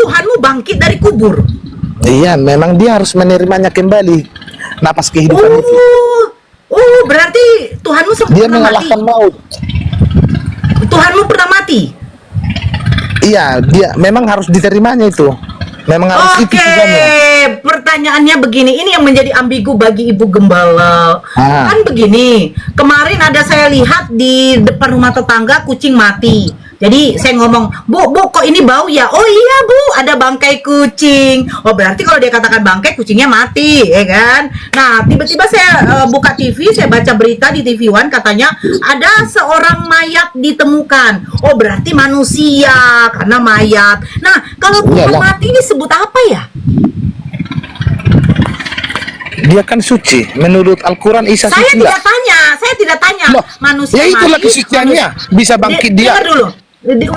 Tuhanmu bangkit dari kubur. Iya, memang dia harus menerimanya kembali. Napas kehidupan itu. Oh, berarti Tuhanmu sempat Dia pernah mati. mengalahkan maut. Tuhanmu pernah mati. Iya, dia memang harus diterimanya itu. Memang harus itu Oke, tujuannya. pertanyaannya begini, ini yang menjadi ambigu bagi Ibu Gembala. Kan begini, kemarin ada saya lihat di depan rumah tetangga kucing mati. Jadi saya ngomong, Bu, kok ini bau ya? Oh iya Bu, ada bangkai kucing. Oh berarti kalau dia katakan bangkai, kucingnya mati, ya kan? Nah, tiba-tiba saya buka TV, saya baca berita di TV One, katanya ada seorang mayat ditemukan. Oh berarti manusia, karena mayat. Nah, kalau Tuhan mati disebut apa ya? Dia kan suci. Menurut Al-Quran Isa Saya suci. saya tidak tanya. Loh, manusia ya itulah mati, kesuciannya. Bisa bangkit dia. Dengar dulu.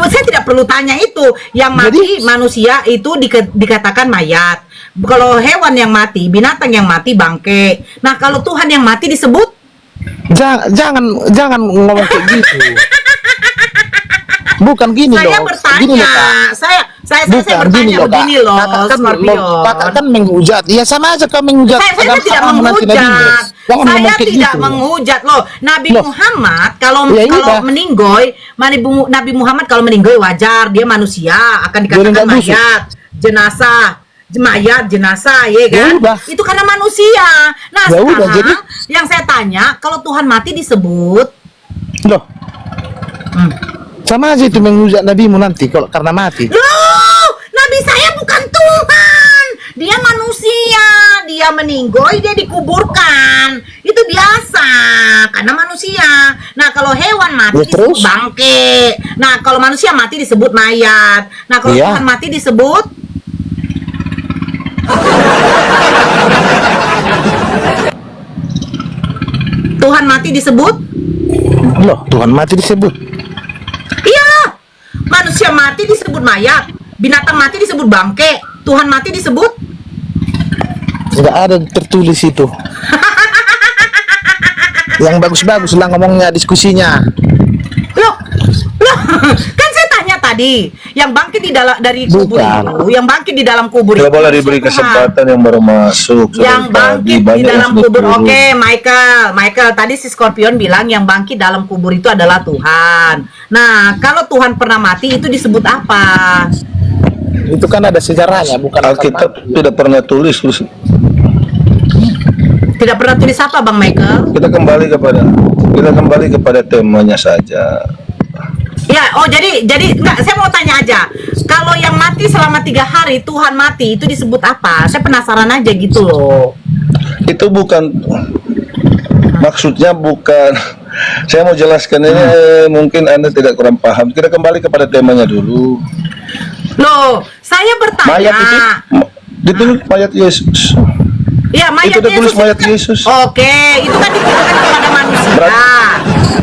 Saya tidak perlu tanya itu. Yang mati manusia itu dikatakan mayat. Kalau hewan yang mati, binatang yang mati bangke. Nah, kalau Tuhan yang mati disebut? Jangan ngomong kayak gitu. Bukan gini loh. Saya bertanya. Gini loh, Kak. Saya bertanya begini loh, Scorpio. Kakak kan menghujat. Ya sama aja kau menghujat. Saya tidak menghujat. Saya tidak menghujat loh. Nabi Muhammad kalau meninggoy, Nabi Muhammad kalau meninggoy wajar, dia manusia, akan dikatakan mayat, jenazah, ya kan? Itu karena manusia. Nah, sekarang yang saya tanya, kalau Tuhan mati disebut loh. Sama aja itu menghujat nabimu nanti kalau karena mati. Loh, nabi saya bukan Tuhan. Dia manusia. Dia meninggoy, dia dikuburkan. Itu biasa karena manusia. Nah, kalau hewan mati disebut bangke. Nah, kalau manusia mati disebut mayat. Nah, kalau Tuhan mati disebut Tuhan mati disebut? Loh, Tuhan mati disebut. Iya, manusia mati disebut mayat, binatang mati disebut bangke, Tuhan mati disebut? Tidak ada tertulis itu. Yang bagus-bagus lah ngomongnya, diskusinya. Loh, kan saya tanya tadi, yang bangkit di dalam dari kubur itu, yang bangkit di dalam kubur itu. Tidak boleh diberi kesempatan yang baru masuk. Yang bangkit di dalam kubur, oke, Michael, tadi si Scorpion bilang yang bangkit dalam kubur itu adalah Tuhan. Nah, kalau Tuhan pernah mati itu disebut apa? Itu kan ada sejarahnya, bukan Alkitab tidak pernah tulis. Tidak pernah tulis apa, Bang Michael? Kita kembali kepada temanya saja. Ya, jadi enggak, saya mau tanya aja. Kalau yang mati selama 3 hari Tuhan mati itu disebut apa? Saya penasaran aja gitu loh. Itu bukan, maksudnya bukan. Saya mau jelaskan ini, mungkin Anda tidak kurang paham. Kita kembali kepada temanya dulu. Loh, saya bertanya. Mayat itu ditulis mayat Yesus. Ya, mayat itu ditulis Yesus. Mayat Yesus. Oke, itu kan dituliskan kepada manusia.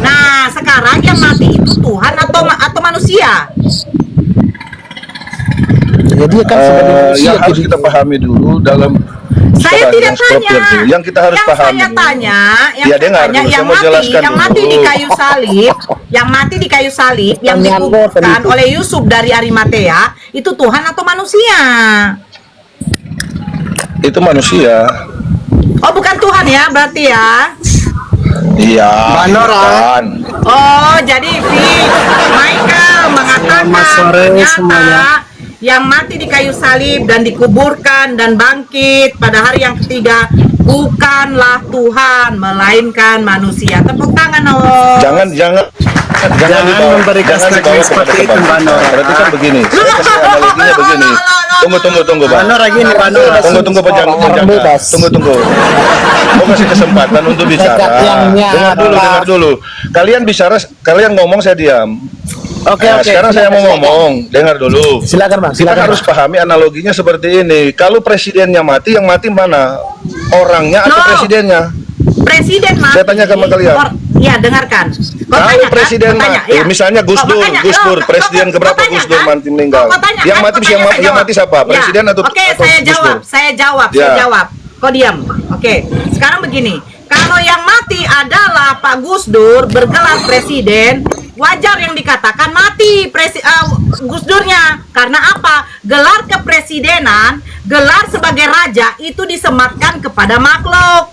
Nah, sekarang yang mati itu Tuhan atau manusia? Jadi kan yang harus kita pahami dulu dalam saya tidak tanya. Yang kita harus pahami. Saya tanya, yang mati di kayu salib, yang mati di kayu salib, yang dikuburkan oleh Yusuf dari Arimatea, itu Tuhan atau manusia? Itu manusia. Oh, bukan Tuhan ya, berarti ya? Iya. Bukan. Oh, jadi Michael mengatakan ternyata yang mati di kayu salib dan dikuburkan dan bangkit pada hari yang ketiga bukanlah Tuhan, melainkan manusia. Tepuk tangan, oh. Jangan memberikan statement seperti itu, Mbak Nora. Berarti kan begini. Saya kasih analoginya begini. Tunggu, Bang. Tunggu, Tunggu. Mau kasih kesempatan untuk bicara. Dengar dulu. Kalian ngomong, saya diam. Oke. Sekarang saya mau ngomong. Dengar dulu. Silakan, Bang. Kita harus pahami analoginya seperti ini. Kalau presidennya mati, yang mati mana? Orangnya atau presidennya? Presiden mati. Saya tanya sama kalian. Ya, dengarkan. Kalau presiden mati, misalnya Gus Dur, presiden keberapa Gus Dur mati meninggal? Yang mati siapa? Presiden atau Oke, saya jawab. Kau diam. Oke. Sekarang begini. Kalau yang mati adalah Pak Gus Dur bergelar presiden, wajar yang dikatakan mati Gus Durnya. Karena apa? Gelar kepresidenan, gelar sebagai raja itu disematkan kepada makhluk.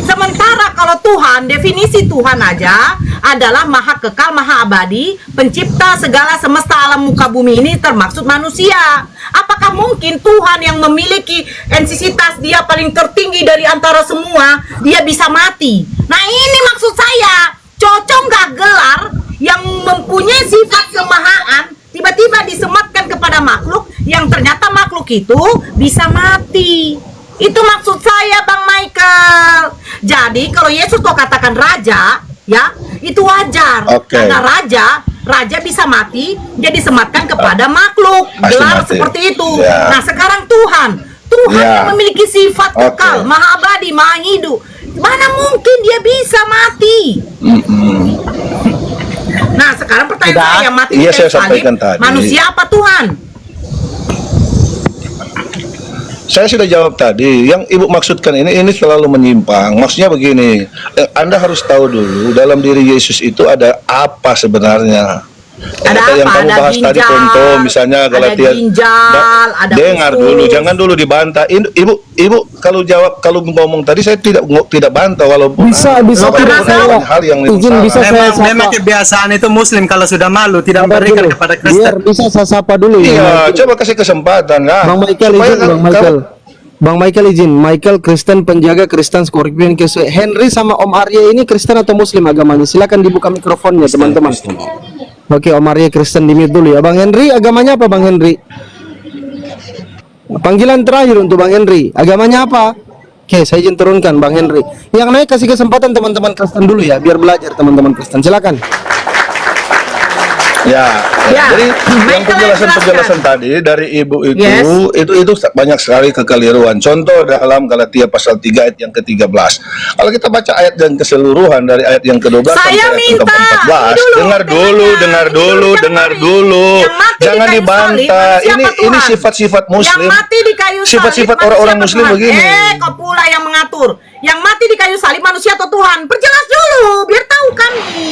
Sementara kalau Tuhan, definisi Tuhan aja adalah maha kekal, maha abadi, pencipta segala semesta alam muka bumi ini termaksud manusia. Apakah mungkin Tuhan yang memiliki entitas dia paling tertinggi dari antara semua, dia bisa mati? Nah ini maksud saya, cocok nggak gelar yang mempunyai sifat kemahaan tiba-tiba disematkan kepada makhluk yang ternyata makhluk itu bisa mati? Itu maksud saya, Bang Michael. Jadi kalau Yesus kok katakan raja, ya itu wajar. Karena raja bisa mati, dia disematkan kepada makhluk. Gelar seperti itu. Nah sekarang Tuhan yang memiliki sifat kekal, maha abadi, maha hidup. Mana mungkin dia bisa mati? Nah sekarang pertanyaan saya, mati di kayu salib, manusia apa Tuhan? Saya sudah jawab tadi. Yang Ibu maksudkan ini selalu menyimpang. Maksudnya begini, Anda harus tahu dulu dalam diri Yesus itu ada apa sebenarnya. Ada apa? Yang kamu bahas tadi contoh misalnya Galatia. Ada dengar dulu, jangan dulu dibantah. Ibu kalau jawab, kalau ngomong tadi saya tidak bantah walaupun bisa hal yang bisa memang kebiasaan itu Muslim kalau sudah malu tidak memberikan kepada Kristen. Biar bisa saya sapa dulu ya. Coba kasih kesempatan lah. Bang Michael izin, Bang Michael izin. Michael Kristen, penjaga Kristen Scorpion Henry sama Om Arya ini Kristen atau Muslim agamanya? Silakan dibuka mikrofonnya teman-teman. Oke, Om Arya Kristen di mute dulu ya. Bang Henry, agamanya apa Bang Henry? Panggilan terakhir untuk Bang Henry, agamanya apa? Oke, saya izin turunkan Bang Henry. Yang naik kasih kesempatan teman-teman Kristen dulu ya, biar belajar teman-teman Kristen. Silakan. Ya, jadi yang penjelasan tadi dari Ibu itu banyak sekali kekeliruan. Contoh dalam Galatia pasal 3 ayat yang ke-13. Kalau kita baca ayat yang keseluruhan dari ayat yang ke-12 sampai ayat yang ke-14, dengar dulu. Jangan dibantah. Ini sifat-sifat Muslim. Yang mati di kayu salib, sifat-sifat orang-orang Muslim begini. Kau pula yang mengatur. Yang mati di kayu salib manusia atau Tuhan? Perjelas dulu biar tahu kami.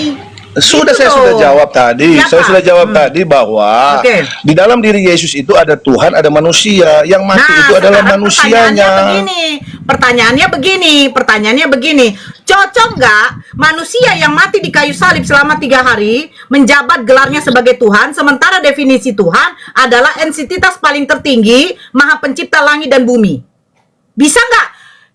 Saya sudah jawab tadi. Saya sudah jawab tadi bahwa di dalam diri Yesus itu ada Tuhan, ada manusia. Yang mati itu adalah manusianya. Pertanyaannya begini. Cocok nggak manusia yang mati di kayu salib selama 3 hari menjabat gelarnya sebagai Tuhan, sementara definisi Tuhan adalah entitas paling tertinggi, maha pencipta langit dan bumi? Bisa nggak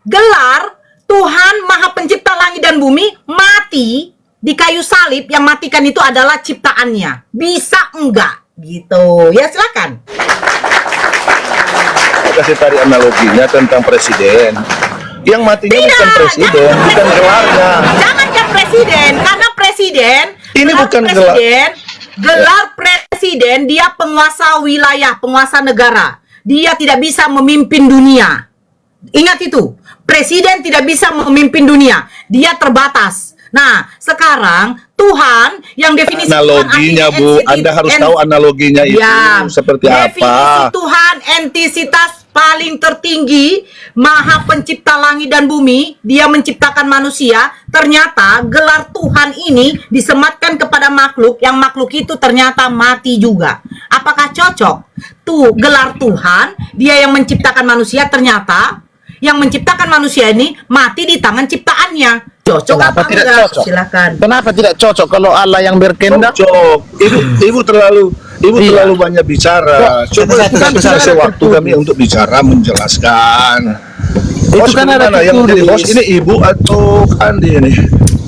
gelar Tuhan maha pencipta langit dan bumi mati di kayu salib, yang matikan itu adalah ciptaannya? Bisa enggak? Gitu. Ya silakan. Kasih tadi analoginya tentang presiden. Yang matinya bukan presiden, bukan gelarnya. Jangan presiden, karena presiden ini bukan gelar presiden, dia penguasa wilayah, penguasa negara. Dia tidak bisa memimpin dunia. Ingat itu. Presiden tidak bisa memimpin dunia. Dia terbatas. Nah, sekarang Tuhan yang definisi analoginya, Bu, Anda harus tahu analoginya itu seperti definisi apa. Definisi Tuhan entitas paling tertinggi, maha pencipta langit dan bumi, dia menciptakan manusia. Ternyata gelar Tuhan ini disematkan kepada makhluk, yang makhluk itu ternyata mati juga. Apakah cocok? Tuh, gelar Tuhan, dia yang menciptakan manusia, ternyata yang menciptakan manusia ini mati di tangan ciptaannya. Cocok apa tidak? Silakan. Kenapa tidak cocok kalau Allah yang berkehendak? Cocok. Ibu terlalu banyak bicara. Coba kasih waktu kami untuk bicara, menjelaskan. Itu kan ada yang jadi host ini Ibu atau Andi ini?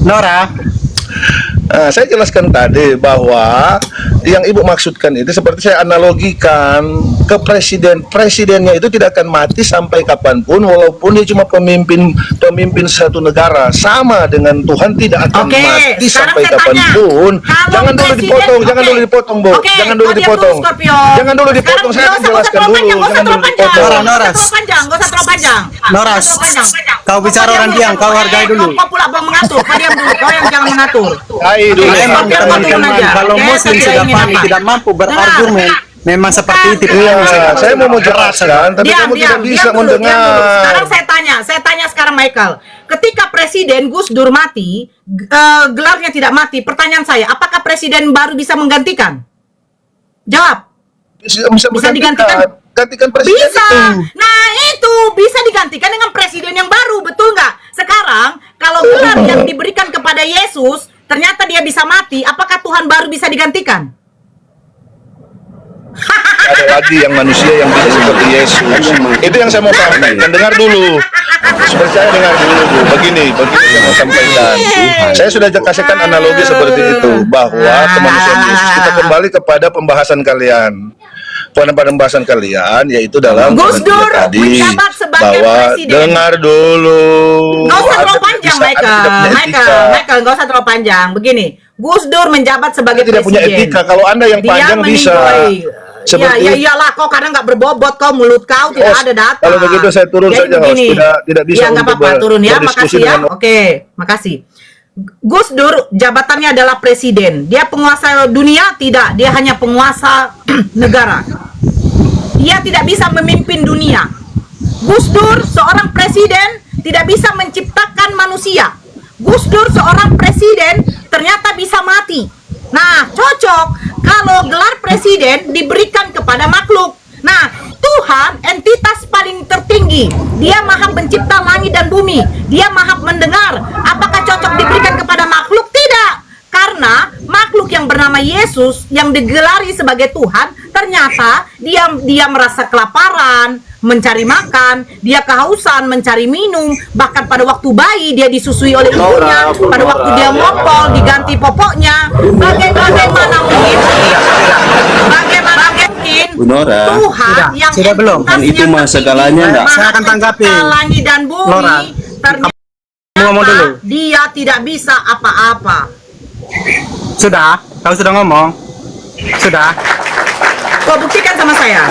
Nora. Saya jelaskan tadi bahwa yang Ibu maksudkan itu seperti saya analogikan ke presidennya itu tidak akan mati sampai kapanpun, walaupun dia cuma pemimpin satu negara. Sama dengan Tuhan tidak akan mati sampai kapanpun. Jangan dulu dipotong, Bu. Jangan dulu dipotong. Saya akan jelaskan dulu. Jangan dulu dipotong. Noras, kau bicara orang diam, kau hargai dulu. Kau pula mengatur, kau diam dulu, kau yang jangan mengatur. Memang teman-teman, kalau Muslim sudah paham tidak mampu berargumen, memang seperti itu. Saya mau jelaskan, tapi kamu tidak bisa mendengar. Sekarang saya tanya, saya tanya sekarang Michael. Ketika Presiden Gus Dur mati, gelarnya tidak mati. Pertanyaan saya, apakah presiden baru bisa menggantikan? Jawab. Bisa digantikan? Gantikan presiden Bisa. itu. Nah, itu bisa digantikan dengan presiden yang baru, betul nggak? Sekarang, kalau gelar yang diberikan kepada Yesus, ternyata dia bisa mati, apakah Tuhan baru bisa digantikan? Ada lagi yang manusia yang bisa seperti Yesus. Itu yang saya mau sampaikan. Dengar dulu. Seperti saya dengar dulu, Bu. Begini saya mau sampaikan. Saya sudah kasihkan analogi seperti itu, bahwa kemanusiaan Yesus, kita kembali kepada pembahasan kalian. Pada pembahasan kalian, yaitu dalam Gus Dur tadi, menjabat sebagai bahwa presiden. dengar dulu. Nggak usah terlalu Ada panjang, bisa, Michael. Anda tidak punya etika. Michael, nggak usah terlalu panjang. Begini, Gus Dur menjabat sebagai Anda tidak punya presiden. etika. Kalau Anda yang Dia panjang bisa. Iya, ya iyalah, kau kadang nggak berbobot, kau mulut kau tidak ada data. Kalau begitu saya turun Jadi saja, host. begini. Tidak bisa Ya nggak untuk apa-apa, turun ya, berdiskusi makasih ya. dengan- Oke, makasih. Gus Dur jabatannya adalah presiden. Dia penguasa dunia? Tidak, dia hanya penguasa negara. Dia tidak bisa memimpin dunia. Gus Dur seorang presiden tidak bisa menciptakan manusia. Gus Dur seorang presiden ternyata bisa mati. Nah, cocok kalau gelar presiden diberikan kepada makhluk. Nah, Tuhan entitas paling tertinggi. Dia maha pencipta langit dan bumi. Dia maha mendengar. Apakah cocok diberikan kepada makhluk? Tidak. Karena makhluk yang bernama Yesus yang digelari sebagai Tuhan, ternyata dia merasa kelaparan, mencari makan, dia kehausan, mencari minum, bahkan pada waktu bayi dia disusui oleh ibunya, pada waktu dia ngompol diganti popoknya. Bagaimana mungkin? Bagaimana mungkin Bu Nora, Tuhan yang sudah belum? Kan itu mah segalanya enggak? Saya akan tanggapi. langit dan bumi, Nora, ternyata ngomong dulu. dia tidak bisa apa-apa. Sudah? Kau sudah ngomong? Sudah? Kau buktikan sama saya.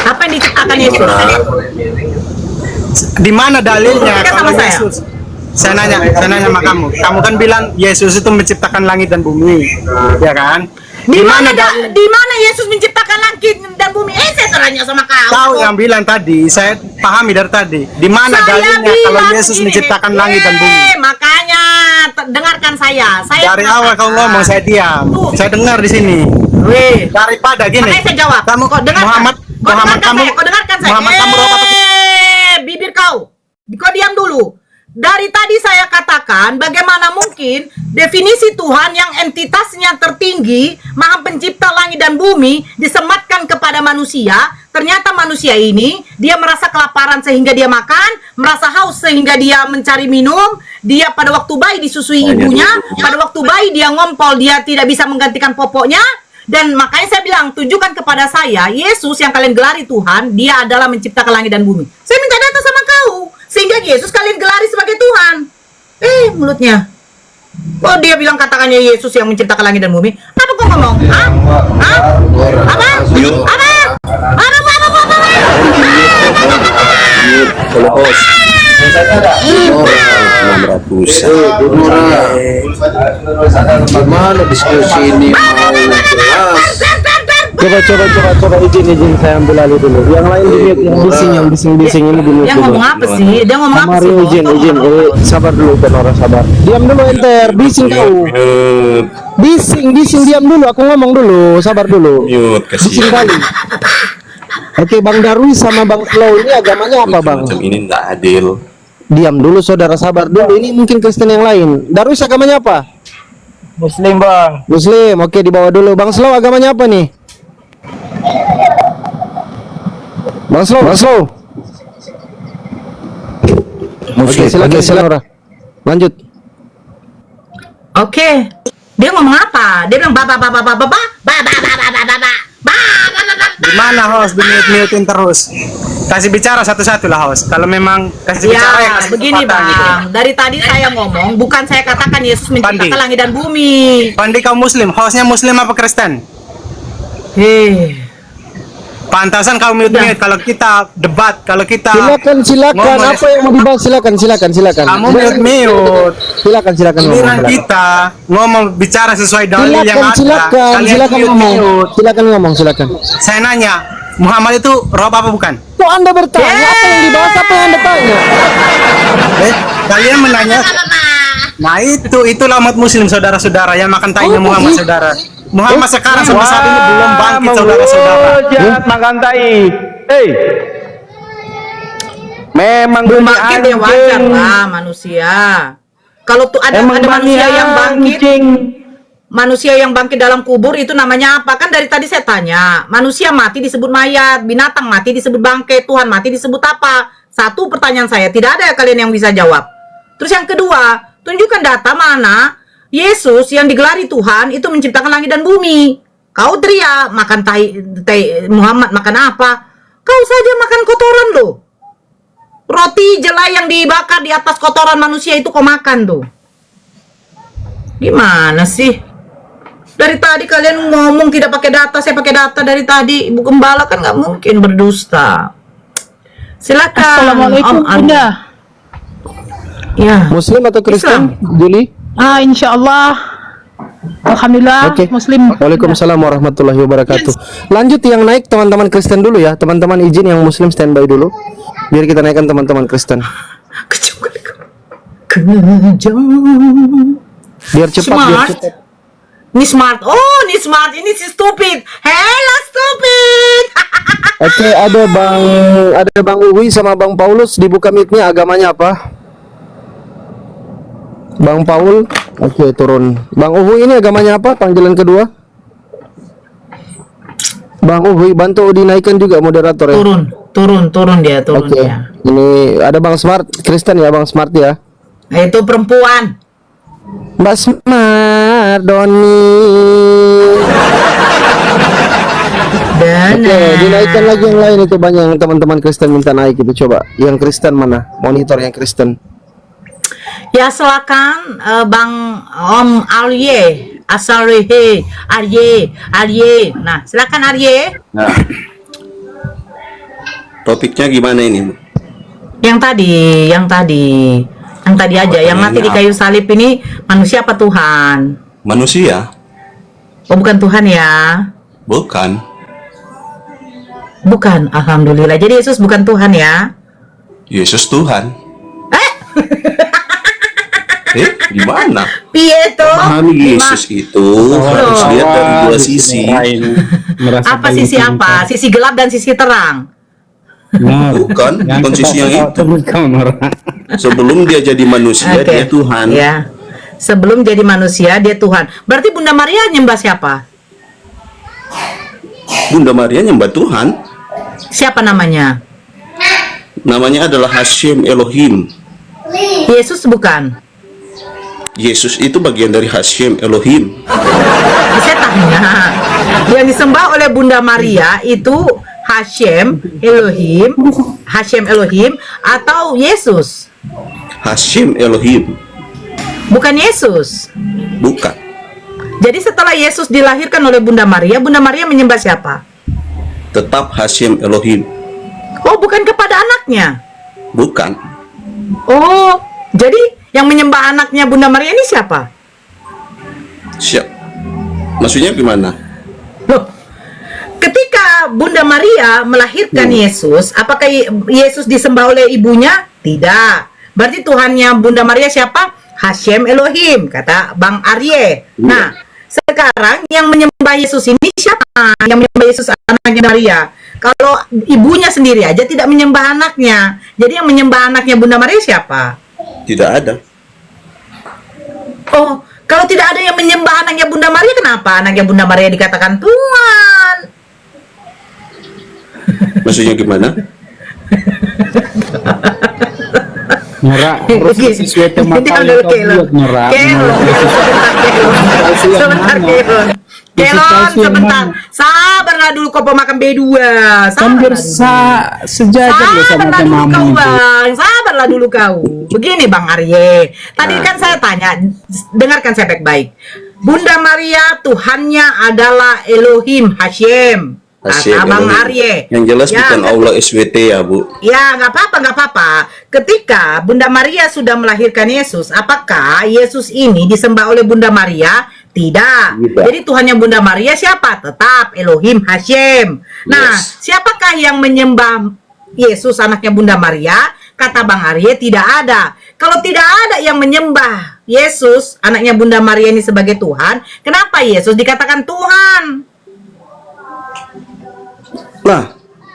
Apa yang diciptakan Yesus? Di mana dalilnya Buktikan kalau sama saya. Yesus? Saya nanya sama kamu. Kamu kan bilang Yesus itu menciptakan langit dan bumi, ya kan? Di mana Yesus menciptakan langit dan bumi? Saya tanya sama kau. Kau yang bilang tadi, saya pahami dari tadi. Di mana Saya dalilnya kalau bilang Yesus begini, menciptakan langit dan bumi? Makanya dengarkan saya. Dari awal kau ngomong saya diam. Tuh. Saya dengar di sini. Weh. Daripada gini. Makanya saya jawab. Kamu Kau dengarkan. Muhammad kamu. Kau dengarkan saya. Muhammad kamu apa? Bibir kau. Kau diam dulu. Dari tadi saya katakan bagaimana mungkin definisi Tuhan yang entitasnya tertinggi, maha pencipta langit dan bumi, disematkan kepada manusia. Ternyata manusia ini, dia merasa kelaparan sehingga dia makan, merasa haus sehingga dia mencari minum, dia pada waktu bayi disusui ibunya, pada waktu bayi dia ngompol, dia tidak bisa menggantikan popoknya. Dan makanya saya bilang, tunjukkan kepada saya, Yesus yang kalian gelari Tuhan, dia adalah menciptakan langit dan bumi. Saya minta data sama kau, sehingga Yesus kalian gelari sebagai Tuhan. Mulutnya. Oh, dia bilang katakannya Yesus yang menciptakan langit dan bumi. Apa kau ngomong? Hah? Hah? Apa? Apa? Kalau host 600. Gimana diskusi ini mau jelas? Coba izin saya ambil alih dulu. Yang lain di mute, yang bising ini di mute Dia dulu. ngomong apa sih? Dia ngomong apa Mari sih? izin. Sabar dulu Nora, sabar. Diam dulu enter, bising kau. Bising, diam dulu. Aku ngomong dulu, sabar dulu. Mute Bising kasihan. kali. Oke, Bang Darwi sama Bang Flow ini agamanya apa, Bang? Macam ini enggak adil. Diam dulu saudara, sabar dulu. Ini mungkin Kristen yang lain. Darwis agamanya apa? Muslim, Bang. Muslim. Oke, dibawa dulu. Bang Slow agamanya apa nih? Bang Slow. Oke, silakan. Lanjut. Oke. Dia ngomong apa? Dia bilang Di mana host? Di mute-mutein terus. Kasih bicara satu-satu lah host. Kalau memang kasih bicara ya Ya, kasih begini kesempatan gitu. Bang. Dari tadi saya ngomong, bukan saya katakan Yesus menciptakan Pandi. langit dan bumi. Pandi kau Muslim, hostnya Muslim apa Kristen? Pantasan kau mute-mute kalau kita debat, kalau kita Silakan. ngomong, Apa yang mau dibahas? Silakan. kamu mute-mute. Silakan Giliran ngomong. kita ngomong bicara sesuai dalil yang ada. Silakan Kalian ngomong. mute-mute. Silakan. Saya nanya, Muhammad itu roh apa bukan? Kok Anda bertanya, apa yang dibahas, apa yang Anda tanya? Kalian menanya. Nah itulah umat muslim saudara-saudara yang makan tainya Muhammad saudara. Muhammad sekarang sampai saat ini belum bangkit saudara-saudara. Jangan makan tai. Memang Belum bumi bangkit ya wajar lah manusia. Kalau tuh ada manusia yang bangkit, manusia yang bangkit dalam kubur itu namanya apa? Kan dari tadi saya tanya, manusia mati disebut mayat, binatang mati disebut bangkai, Tuhan mati disebut apa? Satu pertanyaan saya, tidak ada kalian yang bisa jawab. Terus yang kedua, tunjukkan data mana Yesus yang digelari Tuhan itu menciptakan langit dan bumi. Kau teriak makan tai Muhammad makan apa? Kau saja makan kotoran loh. Roti jelai yang dibakar di atas kotoran manusia itu kau makan tuh. Gimana sih? Dari tadi kalian ngomong tidak pakai data, saya pakai data dari tadi. Ibu Gembala kan nggak mungkin berdusta. Silakan. Assalamualaikum Bunda. Ya. Muslim atau Kristen, Juli? Insya Allah. Alhamdulillah. Oke. Muslim. Waalaikumsalam warahmatullahi wabarakatuh. Lanjut yang naik teman-teman Kristen dulu ya. Teman-teman izin yang Muslim standby dulu. Biar kita naikkan teman-teman Kristen. Kejam. Biar cepat, biar Smart. cepat. Ini smart. Oh, ini smart. Ini si stupid. Hello stupid. Oke, ada Bang Uwi sama Bang Paulus, dibuka mic-nya, agamanya apa? Bang Paul, oke turun. Bang Uwi ini agamanya apa? Panggilan kedua. Bang Uwi bantu dinaikkan juga moderator ya. Turun dia. Oke. Ini ada Bang Smart, Kristen ya Bang Smart ya. Itu perempuan. Mbak Smart, Doni. Oke, dinaikkan lagi yang lain itu banyak yang teman-teman Kristen minta naik itu coba. Yang Kristen mana? Monitor yang Kristen. Ya silakan Bang Om Arye, Arye. Nah, silakan Arye. Nah, topiknya gimana ini, Bu? Yang tadi aja, yang mati di kayu salib ini manusia apa Tuhan? Manusia? Oh, bukan Tuhan ya? Bukan. Bukan, alhamdulillah. Jadi Yesus bukan Tuhan ya? Yesus Tuhan. Gimana? Piye toh? Pahami Yesus itu harus lihat dari dua sisi. Apa sisi apa? Sisi gelap dan sisi terang. Bukan sisi yang itu. Sebelum dia jadi manusia, Oke. dia Tuhan. Ya. Sebelum jadi manusia dia Tuhan. Berarti Bunda Maria nyembah siapa? Bunda Maria nyembah Tuhan. Siapa namanya? Namanya adalah Hashem Elohim. Yesus bukan. Yesus itu bagian dari Hashem Elohim. Saya tanya, yang disembah oleh Bunda Maria itu Hashem Elohim atau Yesus? Hashem Elohim. Bukan Yesus. Bukan. Jadi setelah Yesus dilahirkan oleh Bunda Maria menyembah siapa? Tetap Hashem Elohim. Oh, bukan kepada anaknya. Bukan. Oh, jadi yang menyembah anaknya Bunda Maria ini siapa? Siap. Maksudnya gimana? Loh, ketika Bunda Maria melahirkan Yesus, apakah Yesus disembah oleh ibunya? Tidak. Berarti Tuhannya Bunda Maria siapa? Hashem Elohim, kata Bang Arye. Nah, sekarang yang menyembah Yesus ini siapa? Yang menyembah Yesus anaknya Maria. Kalau ibunya sendiri aja tidak menyembah anaknya. Jadi yang menyembah anaknya Bunda Maria siapa? Tidak ada. Oh, kalau tidak ada yang menyembah anaknya Bunda Maria, kenapa anaknya Bunda Maria dikatakan Tuhan? Maksudnya gimana? Norak, harus sesuai tema kau yang kau buat, Norak. Kelon, sebentar. Sabarlah dulu kau makan B2. Kan sejajar ya sama Sabarlah dulu temamu kau, itu. Bang. Sabarlah dulu kau. Begini, Bang Arye. Tadi kan saya tanya, dengarkan saya baik-baik. Bunda Maria Tuhannya adalah Elohim Hashem. Hashem Bang Elohim. Arye. Yang jelas Ya, bukan Allah SWT ya, Bu. ya, nggak apa-apa. Ketika Bunda Maria sudah melahirkan Yesus, apakah Yesus ini disembah oleh Bunda Maria? Tidak. Tidak. Jadi Tuhannya Bunda Maria siapa? Tetap Elohim Hashem. Nah, Yes. siapakah yang menyembah Yesus anaknya Bunda Maria, kata Bang Arye tidak ada. Kalau tidak ada yang menyembah Yesus anaknya Bunda Maria ini sebagai Tuhan, kenapa Yesus dikatakan Tuhan? Nah,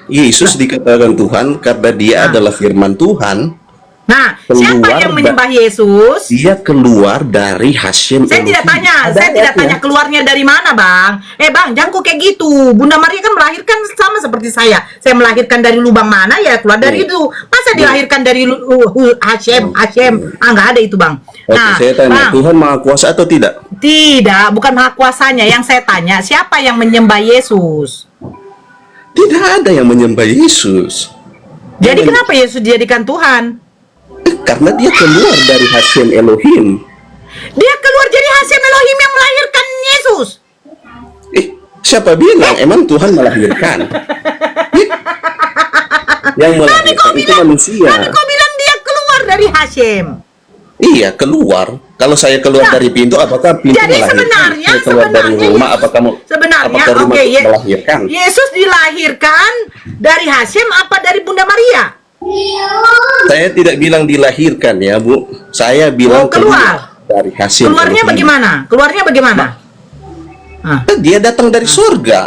Yesus dikatakan Tuhan karena dia adalah firman Tuhan. Nah, siapa Keluar yang menyembah Yesus? Dia keluar dari Hashem Saya tidak Elohim. tanya, saya tidak tanya keluarnya dari mana, Bang. Bang, jangan kok kayak gitu. Bunda Maria kan melahirkan sama seperti saya. Saya melahirkan dari lubang mana ya keluar dari itu. Masa dilahirkan dari Hashem? Nggak ada itu, Bang. Oke, Nah, saya tanya, Bang, Tuhan Maha Kuasa atau tidak? tidak, bukan maha kuasanya. Yang saya tanya, siapa yang menyembah Yesus? Tidak ada yang menyembah Yesus. Jadi Yang- kenapa Yesus dijadikan Tuhan? Karena dia keluar dari Hashem Elohim. Dia keluar jadi Hashem Elohim yang melahirkan Yesus. Siapa bilang emang Tuhan melahirkan? Yang melahirkan itu manusia. Tapi kau bilang dia keluar dari Hashem. Iya, keluar. Kalau saya keluar dari pintu, apakah pintu Jadi melahirkan? sebenarnya, Saya keluar dari rumah, apakah sebenarnya, rumah oke, melahirkan? Yesus dilahirkan dari Hashem apa dari Bunda Maria? Saya tidak bilang dilahirkan ya, Bu. Saya bilang keluar dari Hashem. Keluarnya Elohim. bagaimana? Keluarnya bagaimana? Dia datang dari surga.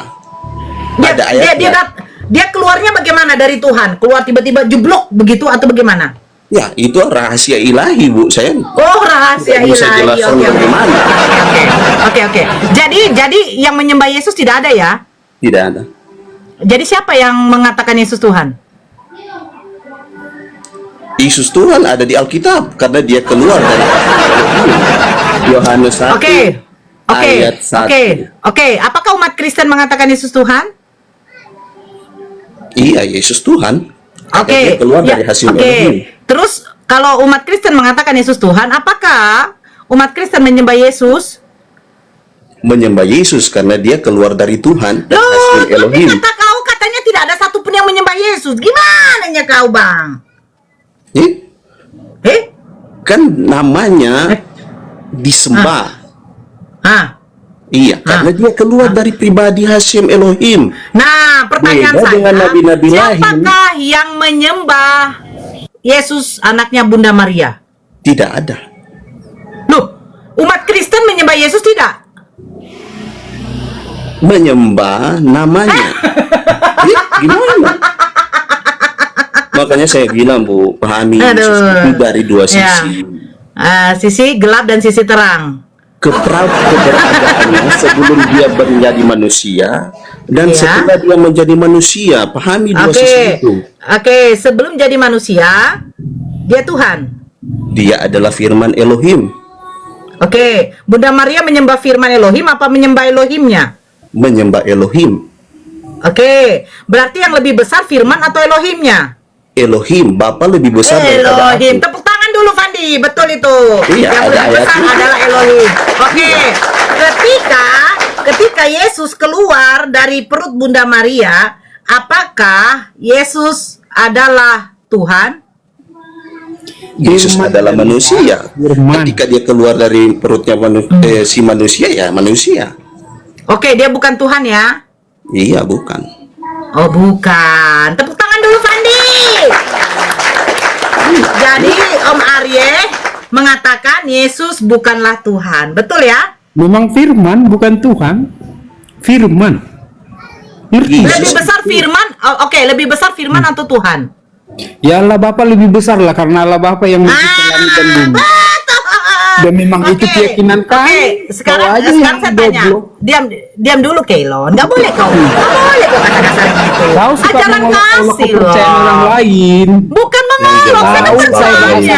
Ada ayatnya. Dia keluarnya bagaimana dari Tuhan? Keluar tiba-tiba jeblok begitu atau bagaimana? Ya, itu rahasia ilahi, Bu. Saya Oh, rahasia tidak bisa ilahi. jelaskan Oke. bagaimana. Oke. Jadi yang menyembah Yesus tidak ada ya? Tidak ada. Jadi siapa yang mengatakan Yesus Tuhan? Yesus Tuhan ada di Alkitab karena dia keluar dari Yohanes 1 ayat 1. Oke. Apakah umat Kristen mengatakan Yesus Tuhan? Iya, Yesus Tuhan. Karena Oke. dia keluar dari hasil Elohim. Terus kalau umat Kristen mengatakan Yesus Tuhan, apakah umat Kristen menyembah Yesus? Menyembah Yesus karena dia keluar dari Tuhan dan Loh, hasil tapi Elohim. kata kau katanya tidak ada satupun yang menyembah Yesus. Gimana kau, Bang? Kan namanya disembah. Iya, karena dia keluar dari pribadi Hashem Elohim. Nah, pertanyaan Beda saya, dengan nabi-nabi lain. siapakah yang menyembah Yesus anaknya Bunda Maria? Tidak ada. Loh, umat Kristen menyembah Yesus tidak? Menyembah namanya. Gimana? Makanya saya bilang, Bu, pahami Yesus itu dari dua sisi. Sisi gelap dan sisi terang. Keberadaannya sebelum dia menjadi manusia dan setelah dia menjadi manusia, pahami dua sisi itu. Oke, sebelum jadi manusia, dia Tuhan. Dia adalah firman Elohim. Oke, Bunda Maria menyembah firman Elohim apa menyembah Elohimnya? Menyembah Elohim. Oke, berarti yang lebih besar firman atau Elohimnya? Elohim, Bapa lebih besar daripada Elohim. aku. Tepuk tangan dulu, Fandi. Betul itu. Iya, yang ada lebih besar ayatnya. adalah Elohim. Oke. Ketika Yesus keluar dari perut Bunda Maria, apakah Yesus adalah Tuhan? Yesus adalah manusia. Ketika dia keluar dari perutnya si manusia, ya manusia. Oke, dia bukan Tuhan ya? Iya, bukan. Oh, bukan. Tepuk tangan dulu, Fandi. Jadi Om Arye mengatakan Yesus bukanlah Tuhan. Betul ya? Memang firman bukan Tuhan. Firman. Lebih besar firman. Oke, lebih besar firman atau Tuhan? Ya Allah Bapa lebih besar lah karena Allah Bapa yang mencipta langit dan bumi. Dan memang itu keyakinan kami. Sekarang Kau aja yang saya tanya. goblok. Diam dulu, Keilon. Nggak boleh kau. Nggak boleh kau kata kasar gitu. Kau suka Ajaran mengolok-olok kasih kepercayaan loh. orang lain. Bukan mengolok, saya Tahu kan saya tanya.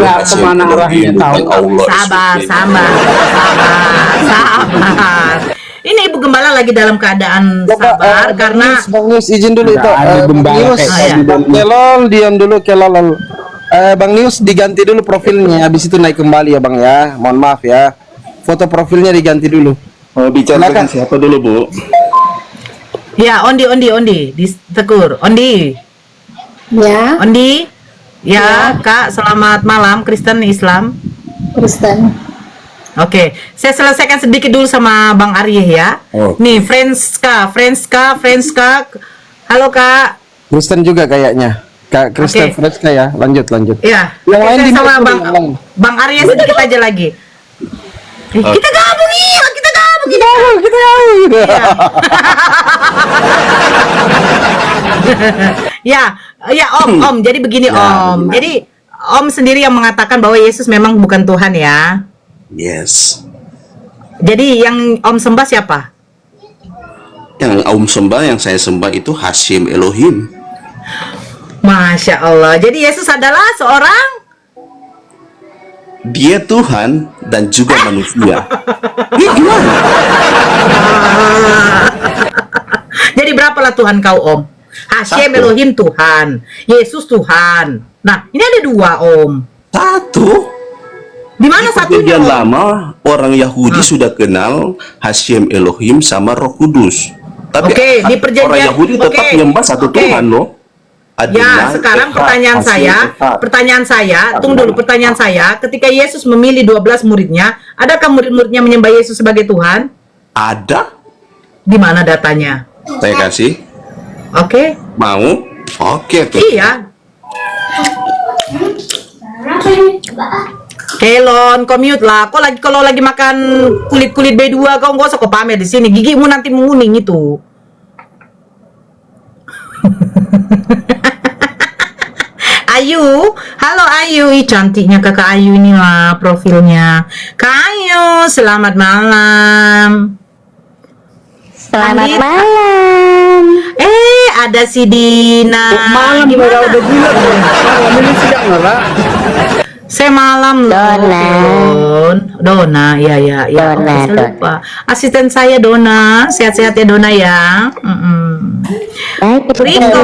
ya, kemana arahnya tahu. Sabar. Ini Ibu Gembala lagi dalam keadaan sabar karena Bang Nius izin dulu itu. Nggak ada Bang gembala Nius, kayak tadi Bang dulu. Kelol diam dulu Kelol. Bang Nius diganti dulu profilnya, habis itu naik kembali ya Bang ya. Mohon maaf ya. Foto profilnya diganti dulu. Mau bicara Silakan. dengan siapa dulu, Bu? ya Ondi ditegur. Ondi. Ya, Ondi. Ya, Kak, selamat malam Kristen Islam. Kristen. Oke, saya selesaikan sedikit dulu sama Bang Arye ya. Oh. Nih, Friendska. Halo Kak. Kristen juga kayaknya. Kak Kristen Oke. Freska ya. Lanjut. Ya. Yang lain Saya di sama mana? Bang Yang lain. Bang Arya sedikit aja lagi. Kita gabung nih, kita gabung. Iya. Ya, Om. Jadi begini, Om. Jadi Om sendiri yang mengatakan bahwa Yesus memang bukan Tuhan ya. Yes. Jadi yang Om sembah siapa? Yang Om sembah, yang saya sembah itu Hashim Elohim. Masya Allah. Jadi Yesus adalah seorang Dia Tuhan dan juga manusia. Ini gimana? Jadi berapalah Tuhan kau, Om? Hashem Satu. Elohim Tuhan, Yesus Tuhan. Nah, ini ada 2, Om. Satu. Di mana satunya, Perjanjian Om? lama orang Yahudi sudah kenal Hashim Elohim sama Roh Kudus. Tapi Oke, di perjanjian- orang Yahudi tetap oke, menyembah satu oke. Tuhan loh. Ya, sekarang pertanyaan saya, tunggu dulu, pertanyaan saya, ketika Yesus memilih 12 muridnya, adakah murid-muridnya menyembah Yesus sebagai Tuhan? Ada, Di mana datanya? saya kasih. Oke? Mau? Oke tuh. Iya. Kelon, commute lah. Kok lagi kalau lagi makan kulit B2 kau nggak usah kau pamer di sini. Gigimu nanti menguning itu. Ayu, halo Ayu, ih cantiknya kakak Ayu ini lah profilnya. Kak Ayu, selamat malam. Selamat Anita. malam. Ada si Dina. Gimana? udah gila. Ini siang lah. Saya malam loh. Dona. Dona, ya. Dona, Oke, saya lupa. Asisten saya Dona, sehat-sehat ya Dona ya. Baik, kita Rico.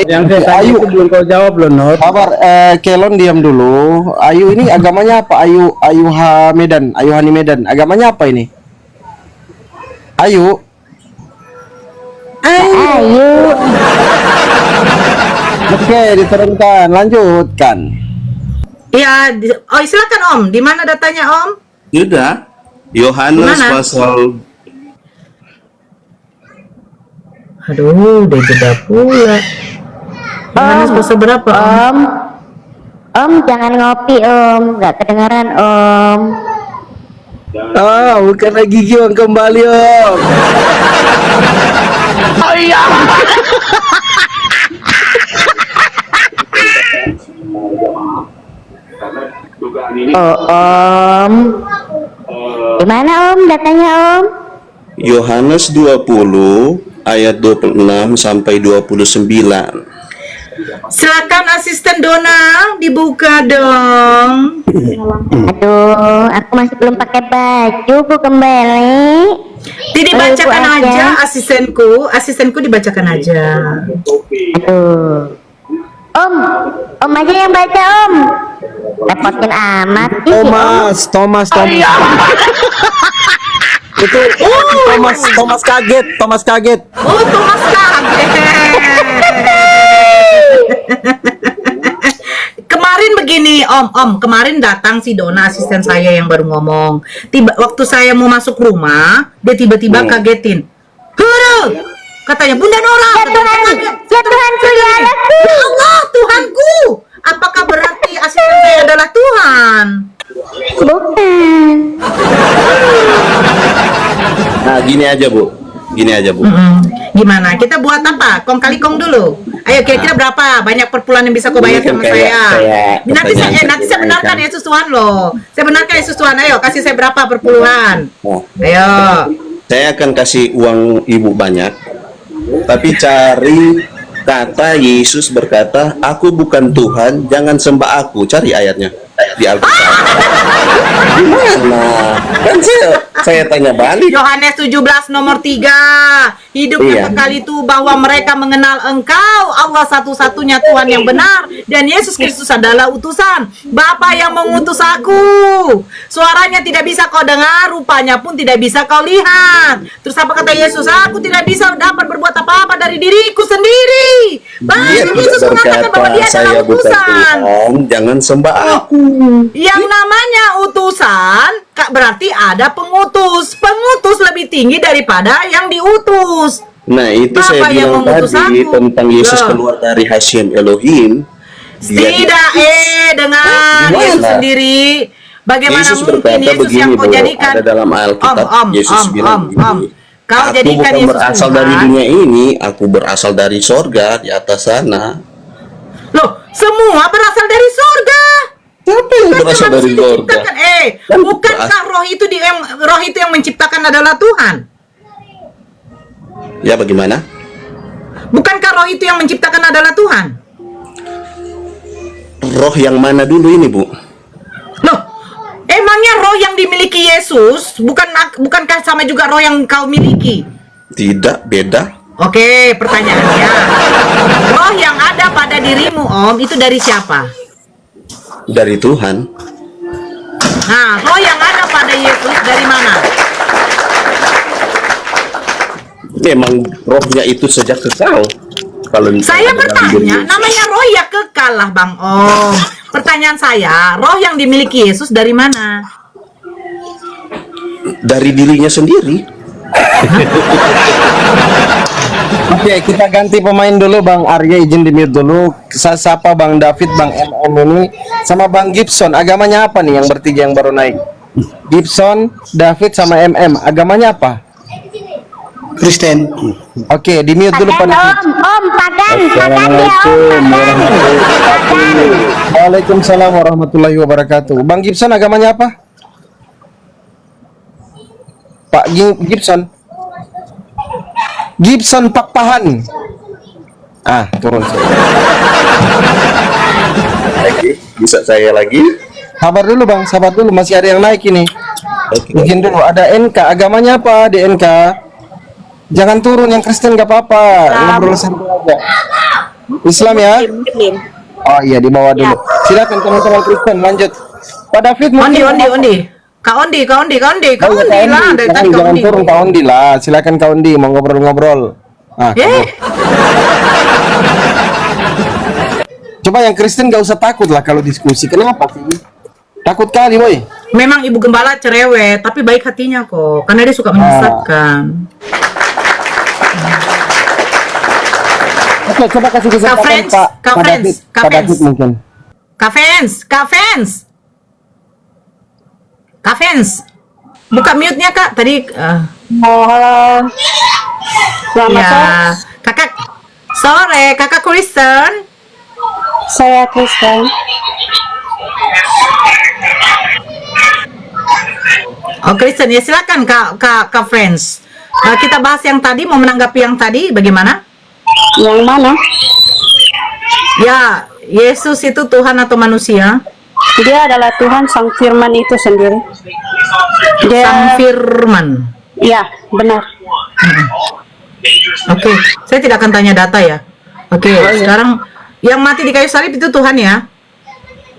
Yang Ayu belum kau jawab loh, Not. Kabar Kelon diam dulu. Ayu ini agamanya apa? Ayuha Medan, Ayuhani Medan. Agamanya apa ini? Ayu. Ayo. Oke, diturunkan. Lanjutkan. Iya, silakan Om. Di mana datanya Om? Sudah. Yohanes Gimana? pasal Aduh, udah jeda pula. Yohanes pasal berapa Om? Om jangan ngopi Om, nggak kedengaran Om. Bukan lagi giwang kembali, Om. Oh Om, gimana Om datanya Om? Yohanes 20 ayat 26 sampai 29. Silakan asisten Dona, dibuka dong. Aduh, aku masih belum pakai baju Bu kembali. Dibacakan Ayo, Bu, aja asistenku dibacakan aja. Aduh. Om aja yang baca Om. Repotin amat sih si Om. Thomas. Itu Thomas kaget. Oh, Thomas kaget. Kemarin begini, Om, kemarin datang si Dona asisten saya yang baru ngomong. Waktu saya mau masuk rumah, dia tiba-tiba kagetin. Huru! Katanya Bunda Nora. Ya Tuhanku ya Allahku. Ya Allah, Tuhanku. Apakah berarti asisten saya adalah Tuhan? Bukan. Nah, gini aja Bu. Gimana? Kita buat apa? Kong kali kong dulu. Ayo kira-kira berapa banyak perpuluhan yang bisa kau bayar Ini kan sama kayak saya? Nanti saya benarkan kan. Yesus Tuhan loh. Saya benarkan Yesus Tuhan. Ayo kasih saya berapa perpuluhan? Oh, Ayo. saya akan kasih uang Ibu banyak. Tapi cari kata Yesus berkata, "Aku bukan Tuhan, jangan sembah aku." Cari ayatnya di Alkitab. Gimana? Kan saya tanya balik. Yohanes 17 nomor 3. Hidup yang Iya. kekal itu bahwa mereka mengenal Engkau Allah satu-satunya Tuhan yang benar dan Yesus Kristus adalah utusan Bapa yang mengutus aku. Suaranya tidak bisa kau dengar, rupanya pun tidak bisa kau lihat. Terus apa kata Yesus? Aku tidak bisa dapat berbuat apa-apa dari diriku sendiri. Dia Bahkan Yesus tidak mengatakan bahwa dia berkata, adalah "Saya bukan utusan. Tuhan, jangan sembah aku." Yang namanya utusan berarti ada pengutus. Pengutus lebih tinggi daripada yang diutus. Nah, itu Bapak saya yang bilang mengutus tadi aku. tentang Yesus Loh. keluar dari Hashem Elohim. Dia Tidak, dengan Gimana? Yesus sendiri. Bagaimana Yesus mungkin berkata Yesus begini, yang kau bro. jadikan? Ada dalam Alkitab, Yesus bilang begini, Kau aku jadikan bukan Yesus berasal Tuhan. dari dunia ini, aku berasal dari sorga di atas sana. Loh, semua berasal dari surga. Siapa yang berasal dari Manusia sorga? diciptakan. Kan Bukankah roh itu yang menciptakan adalah Tuhan? Ya bagaimana? Bukankah roh itu yang menciptakan adalah Tuhan? Roh yang mana dulu ini, Bu? Loh, emangnya roh yang dimiliki Yesus bukankah sama juga roh yang kau miliki? Tidak, beda. Oke, pertanyaannya, roh yang ada pada dirimu, Om, itu dari siapa? Dari Tuhan. Nah, roh yang ada pada Yesus dari mana? Memang rohnya itu sejak kekal. Kalau Saya ada dalam diri bertanya, Yesus. namanya roh ya kekal lah, Bang Om. Pertanyaan saya, roh yang dimiliki Yesus dari mana? Dari dirinya sendiri. Oke, kita ganti pemain dulu. Bang Arya izin di mute dulu. Saya sapa Bang David, Bang MM ini sama Bang Gibson. Agamanya apa nih yang bertiga yang baru naik? Gibson, David sama MM. Agamanya apa? Kristen. Oke, di mute dulu Pagan, Pak. Om, pagan ya Om, pagan. Waalaikumsalam warahmatullahi wabarakatuh. Bang Gibson agamanya apa? Pak Gibson. Gibson Pak Pahan. Turun. Lagi, bisa saya lagi? Sabar dulu Bang, sabar dulu, masih ada yang naik ini. Oke. Izin dulu, ada NK. Agamanya apa di NK? Jangan turun, yang Kristen gak apa-apa. Ngobrol santai aja. Islam ya? Oh iya, di bawah dulu. Silakan teman-teman Kristen, lanjut. Pak David Ondi. Kak Ondi lah. Dari tadi Kak jangan Ondi. turun Kak Ondi lah. Silakan Kak Ondi mau ngobrol-ngobrol. Coba yang Kristen gak usah takut lah kalau diskusi. Kenapa sih? Takut kali, boy. Memang Ibu Gembala cerewet, tapi baik hatinya kok. Karena dia suka menyesatkan. Oke, coba kasih kesempatan Pak David mungkin. Kak Fens. Buka mute-nya, Kak. Tadi Halo. Selamat sore. ya. Kakak Kristen. Saya Kristen. Oh, Kristen ya, silakan Kak Friends. Kita bahas yang tadi, mau menanggapi yang tadi bagaimana? Yang mana? Ya, Yesus itu Tuhan atau manusia? Dia adalah Tuhan Sang Firman itu sendiri. Sang Firman. Ya, benar. Oke, saya tidak akan tanya data ya. Oke, sekarang yang mati di kayu salib itu Tuhan ya?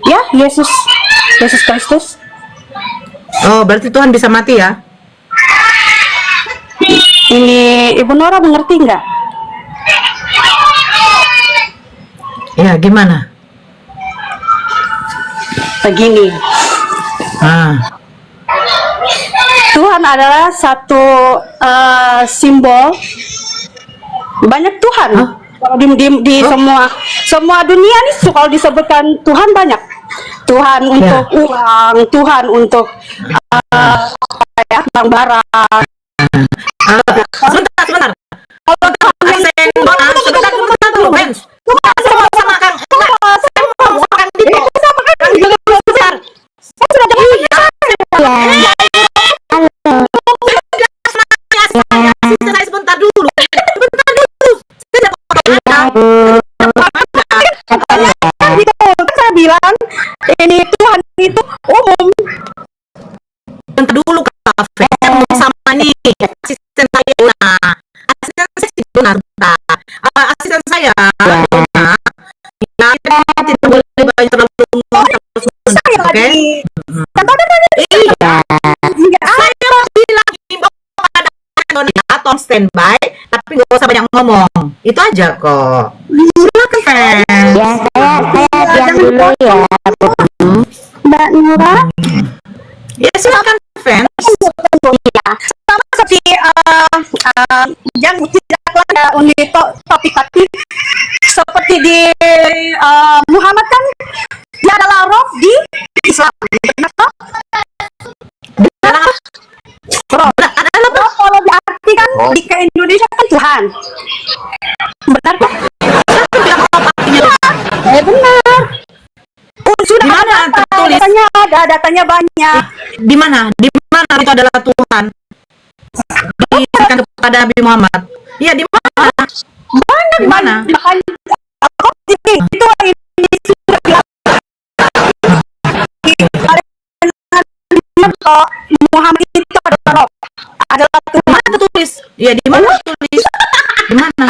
Ya, Yesus Kristus. Oh, berarti Tuhan bisa mati ya? Ini Ibu Nora mengerti nggak? Ya, gimana? Begini, Tuhan adalah satu simbol. Banyak Tuhan. Kalau di semua dunia nih kalau disebutkan Tuhan banyak. Tuhan untuk uang, Tuhan untuk barang. Sebentar. Kalau sebentar dulu, Friends. Sama Kang. Saya mau sama Kang Dito. Kang Dito sebentar. Saya sudah dengar. Saya sebentar dulu. Saya bilang ini Tuhan itu umum. Bentar dulu Kak Fren, sama nih asisten saya Dona. Asisten saya si Dona, bentar. Asisten saya Dona. Ya, kita tidak boleh banyak terlalu ngomong. Oke? Iya. Saya bilang himbau pada Dona, tolong standby, tapi nggak usah banyak ngomong. Itu aja kok. Silakan Fren. Ya, saya diam dulu ya. Mbak Nora, Ya silakan fans. sama seperti yang tidak ada unit topik hati seperti di Muhammad kan dia adalah roh di Islam. Benar toh? Roh. Roh kalau diartikan di ke Indonesia kan Tuhan. Benar toh? Benar. Sudah Di mana ada tertulis? datanya banyak. Di mana? Di mana itu adalah Tuhan? Diberikan kepada Nabi Muhammad. Iya, di mana? Di mana? Itu ini sudah Muhammad itu adalah Di Tuhan. mana tertulis? Iya, di mana tertulis? Di mana?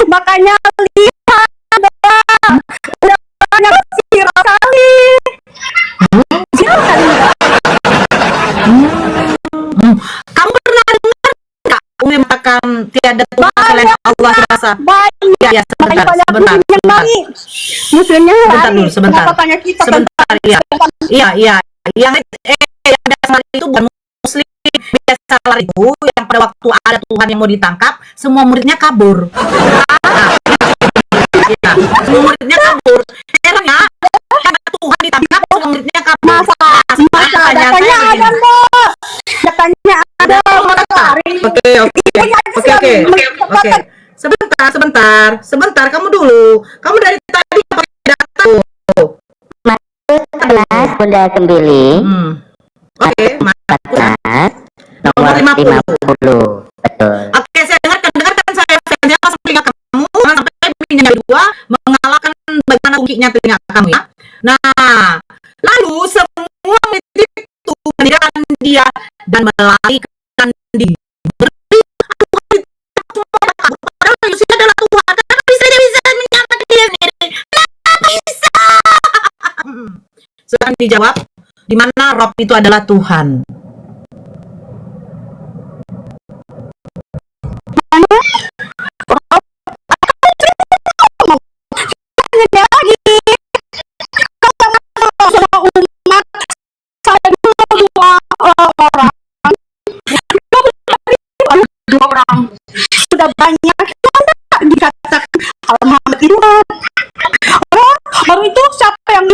Makanya lihat udah banyak viral kali. Viral kali. Kamu pernah dengar nggak Umi mengatakan tiada Tuhan selain Allah Semesta? Banyak. Iya, sebentar, Makanya sebentar, muslim yang sebentar. lari. Muslimnya Sebentar lari. dulu, sebentar. Kenapa tanya kita Sebentar, iya. Iya. Yang biasa lari itu bukan Muslim. Biasa lari itu yang pada waktu ada Tuhan yang mau ditangkap, semua muridnya kabur. Nah, iya, semua muridnya kabur. Heran ya, karena Tuhan ditangkap, semua muridnya kabur. Masa Pertanyaan datanya saya ada begini. mbak. Datanya ada. Lari. Oke. Sebentar, kamu dulu. Kamu dari tadi pakai data. Markus 11 Bunda Kembili Oke, Markus nomor 50. 50. Betul. Oke, saya dengarkan saya langsung telinga kamu, jangan sampai pinjam dua mengalahkan bagaimana ungkitnya telinga kamu ya. Nah, lalu semua itu meninggalkan dia dan melarikan diri. Padahal Yesus adalah Tuhan. Kenapa bisa dia bisa menyamakan diri sendiri? Kenapa bisa? Sekarang dijawab, di mana Rob itu adalah Tuhan. Ada lagi. Sama umat saya dulu orang. Dua orang. Sudah banyak dikatakan kalau Muhammad itu baru itu siapa yang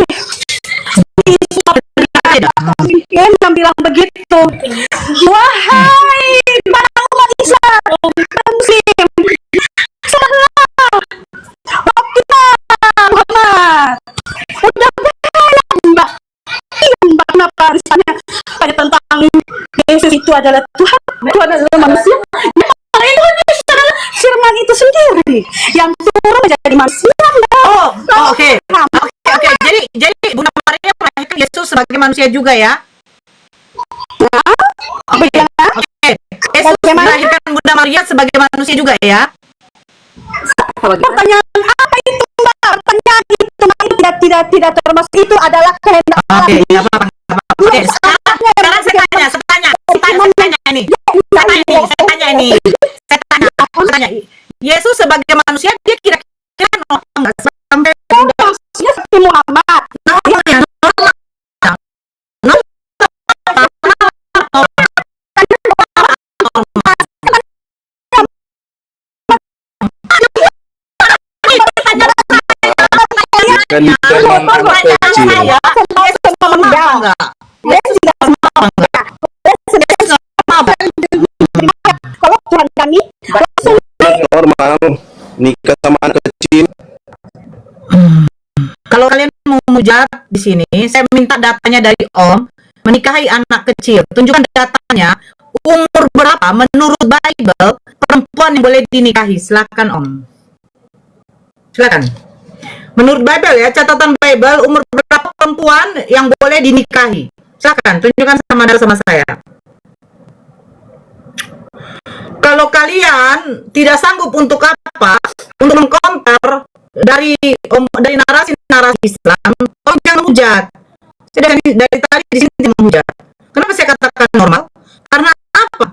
yang bilang begitu. Wahai para umat Islam, Muslim, salah. Waktunya Muhammad. Udah banyak mbak. Mbak kenapa misalnya ada tentang Yesus itu adalah Tuhan, Tuhan adalah manusia. Itu adalah firman itu sendiri yang turun menjadi manusia. Oke. Jadi Bunda Maria melahirkan Yesus sebagai manusia juga ya? Oke. Yesus melahirkan Bunda Maria sebagai manusia juga ya? Pertanyaan apa itu mbak? Pertanyaan itu tidak termasuk, itu adalah kehendak Allah. Oke, nggak apa-apa. Oke, sekarang saya tanya ini. Saya tanya. Yesus sebagai manusia dia kira-kira nggak sampai Maksudnya seperti Muhammad. Kan dibilang anak kecil. Kalau Tuhan kami Normal nikah sama anak kecil. Kalau kalian mau mujat di sini, saya minta datanya dari Om. Menikahi anak kecil, tunjukkan datanya. Umur berapa menurut Bible perempuan yang boleh dinikahi? Silakan Om. Silakan. Menurut Bible ya, catatan Bible, umur berapa perempuan yang boleh dinikahi? Silakan, tunjukkan sama saya. Kalau kalian tidak sanggup untuk apa? Untuk mengcounter dari narasi Islam, jangan hujat. Saya dari tadi di sini tidak menghujat. Kenapa saya katakan normal? Karena apa?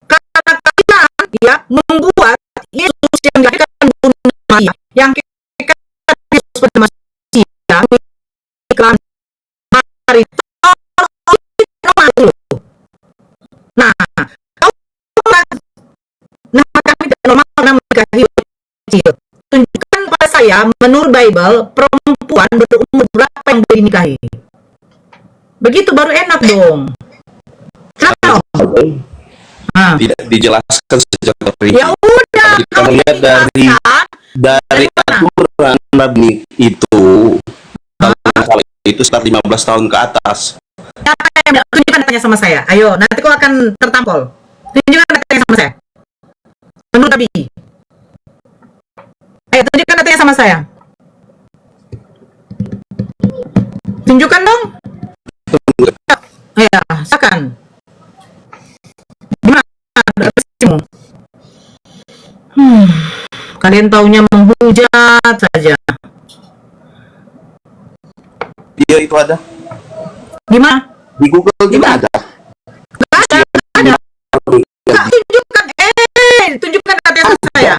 Karena kalian ya membuat Yesus yang dilahirkan Bunda Maria, yang Yesus pada manusia, iklan hari nah, nama kami tidak normal karena mereka kecil. Tunjukkan pada saya, menurut Bible, perempuan berumur berapa yang boleh dinikahi. Begitu baru enak dong. Silakan Om. Nah, Tidak dijelaskan secara rinci. ya udah, Kita kalau melihat dari Dari mana? aturan Rabni itu, kalau itu sekitar 15 tahun ke atas. Tunjukkan datanya sama saya. Ayo, nanti kau akan tertampol. Tunjukkan datanya sama saya. Menurut Abi. Ayo, tunjukkan datanya sama saya. Tunjukkan dong. Ya, silakan. Gimana? Reaksimu? Kalian taunya menghujat saja. Iya, itu ada. Gimana? Di Google juga ada. Nggak ada, nggak ada. Nggak, tunjukkan, tunjukkan datanya sama saya.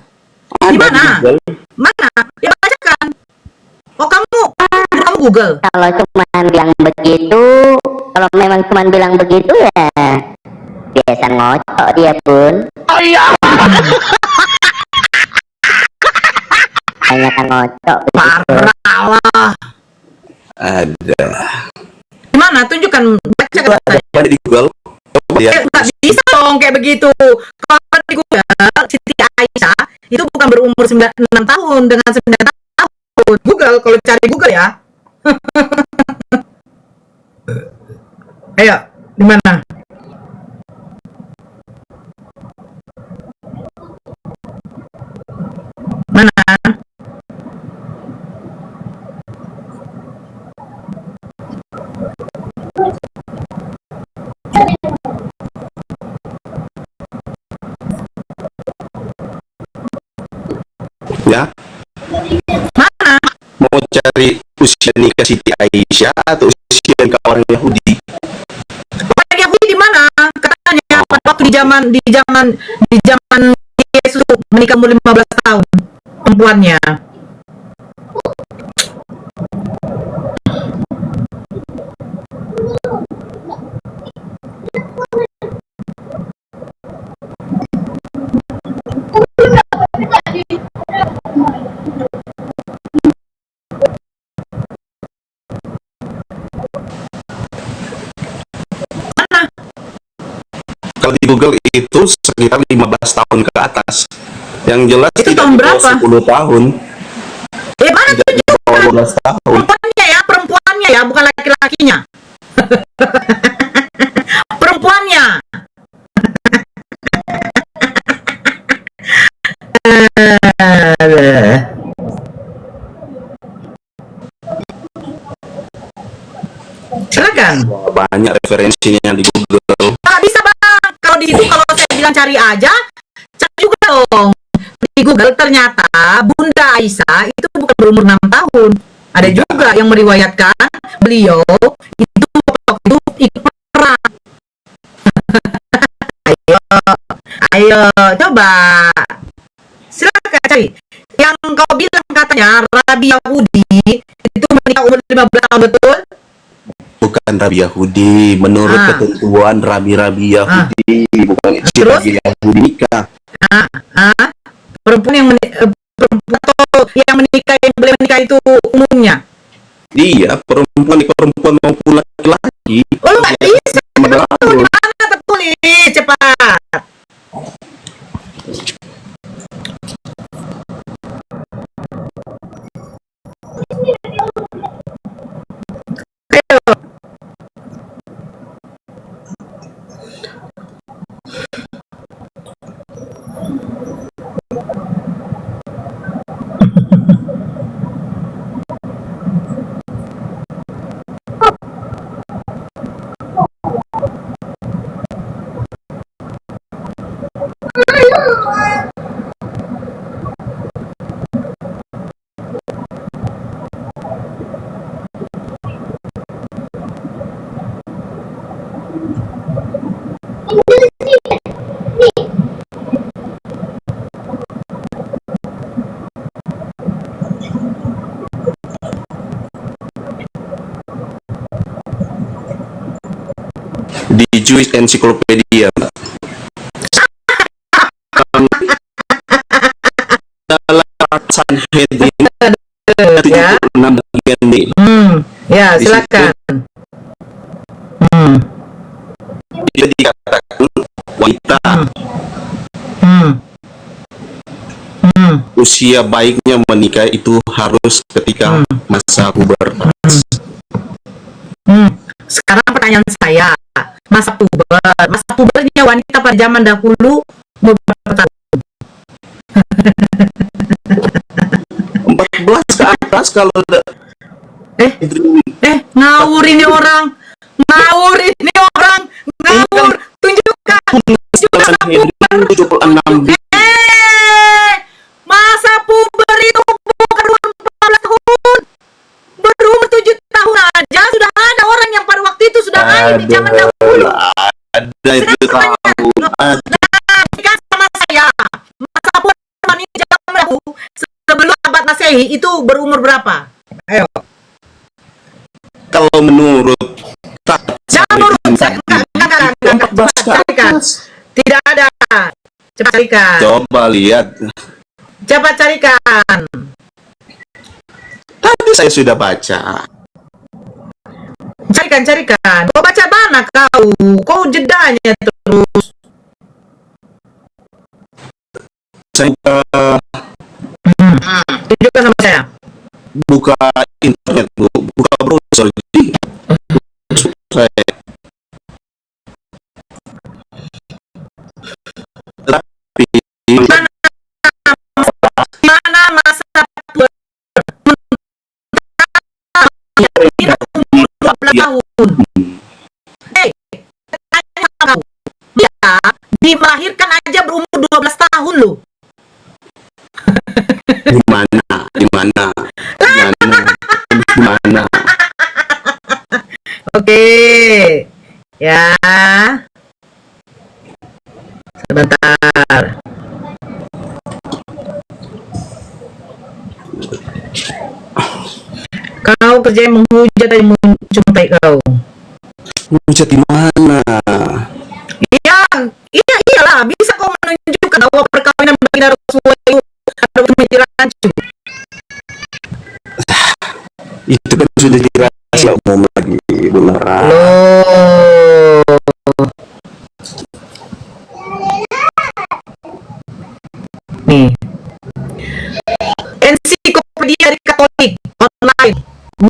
Ada Di mana? di Google. Mana? Ya bacakan. Oh, kamu Google. Kalau cuman bilang begitu, kalau memang cuman bilang begitu ya biasa ngocok dia pun. Hanya kan ngocok. Parah lah. Ada. Gimana? Tunjukkan, baca Itu kata ada saya. pada di Google. Coba lihat. Nggak bisa dong kayak begitu. Kalau di Google, Siti Aisyah itu bukan berumur 6 tahun dengan 9 tahun. Google, kalau cari Google ya. Ayo, di mana? Mana? Ya, Mana? mau cari usia nikah Siti Aisyah atau usia nikah orang Yahudi? Orang Yahudi di mana? Katanya pada waktu di zaman Yesus menikah umur 15 tahun perempuannya. Kalau di Google itu sekitar 15 tahun ke atas. Yang jelas Itu tidak tahun di bawah berapa? 10 tahun. Mana Tidak di bawah tunjukkan 15 tahun. perempuannya ya, bukan laki-lakinya. Perempuannya. Silakan. Banyak referensinya di Google. Nggak bisa bang. Kalau di situ kalau saya bilang cari aja, cari juga dong. Di Google ternyata Bunda Aisyah itu bukan berumur 6 tahun. Ada juga yang meriwayatkan beliau itu waktu itu ikut perang. Ayo, coba. Silakan cari. Yang kau bilang katanya Rabi Yahudi itu menikah umur 15 tahun, betul? Bukan Rabi Yahudi, menurut Ah. ketentuan Rabi-Rabi Yahudi, bukan si Terus? Rabi Yahudi nikah. Perempuan perempuan atau yang menikah, yang boleh menikah itu umumnya. Iya, perempuan maupun laki-laki. Oh, nggak bisa. Mengatur. Di mana tertulis? Cepat. Ayo. Di Jewish Encyclopedia. Dalam Sanhedrin Ya. 76 bagian D. Ya, Di silakan. Dia dikatakan wanita usia baiknya menikah itu harus ketika masa pubertas. Sekarang pertanyaan saya, masa pubernya wanita pada zaman dahulu berapa tahun? 14 ke atas kalau udah Ngawur ini orang, ngawur. Tunjukkan masa puber. 76 D. Masa puber itu bukan umur 14 tahun, berumur 7 tahun aja sudah ada orang yang pada waktu itu sudah haid di zaman dahulu. Ada itu tahu. Kan sama saya, masa puber wanita zaman dahulu sebelum abad Masehi itu berumur berapa? Ayo. Kalau menurut Jangan menurut saya, enggak. 14 ke atas. Tidak ada. Coba carikan. Coba lihat. Coba carikan. Tadi saya sudah baca. Carikan. Kau baca mana kau? Kau jedanya terus. Saya Tunjukkan sama saya. buka internet, buka browser. Jadi saya tapi Mana masa puber? Umur 12 tahun. Tanya kau. Dia dilahirkan aja berumur 12 tahun loh. di mana? Oke. Ya. Sebentar. Kau kerja yang menghujat dan mencuntai kau. Hujat di mana? Iyalah, bisa kau menunjukkan bahwa perkawinan baginda Rasulullah itu ada menjadi rancu. Itu kan sudah dirahasia umum lagi, beneran. Loh. Nih. Ensiklopedia dari Katolik online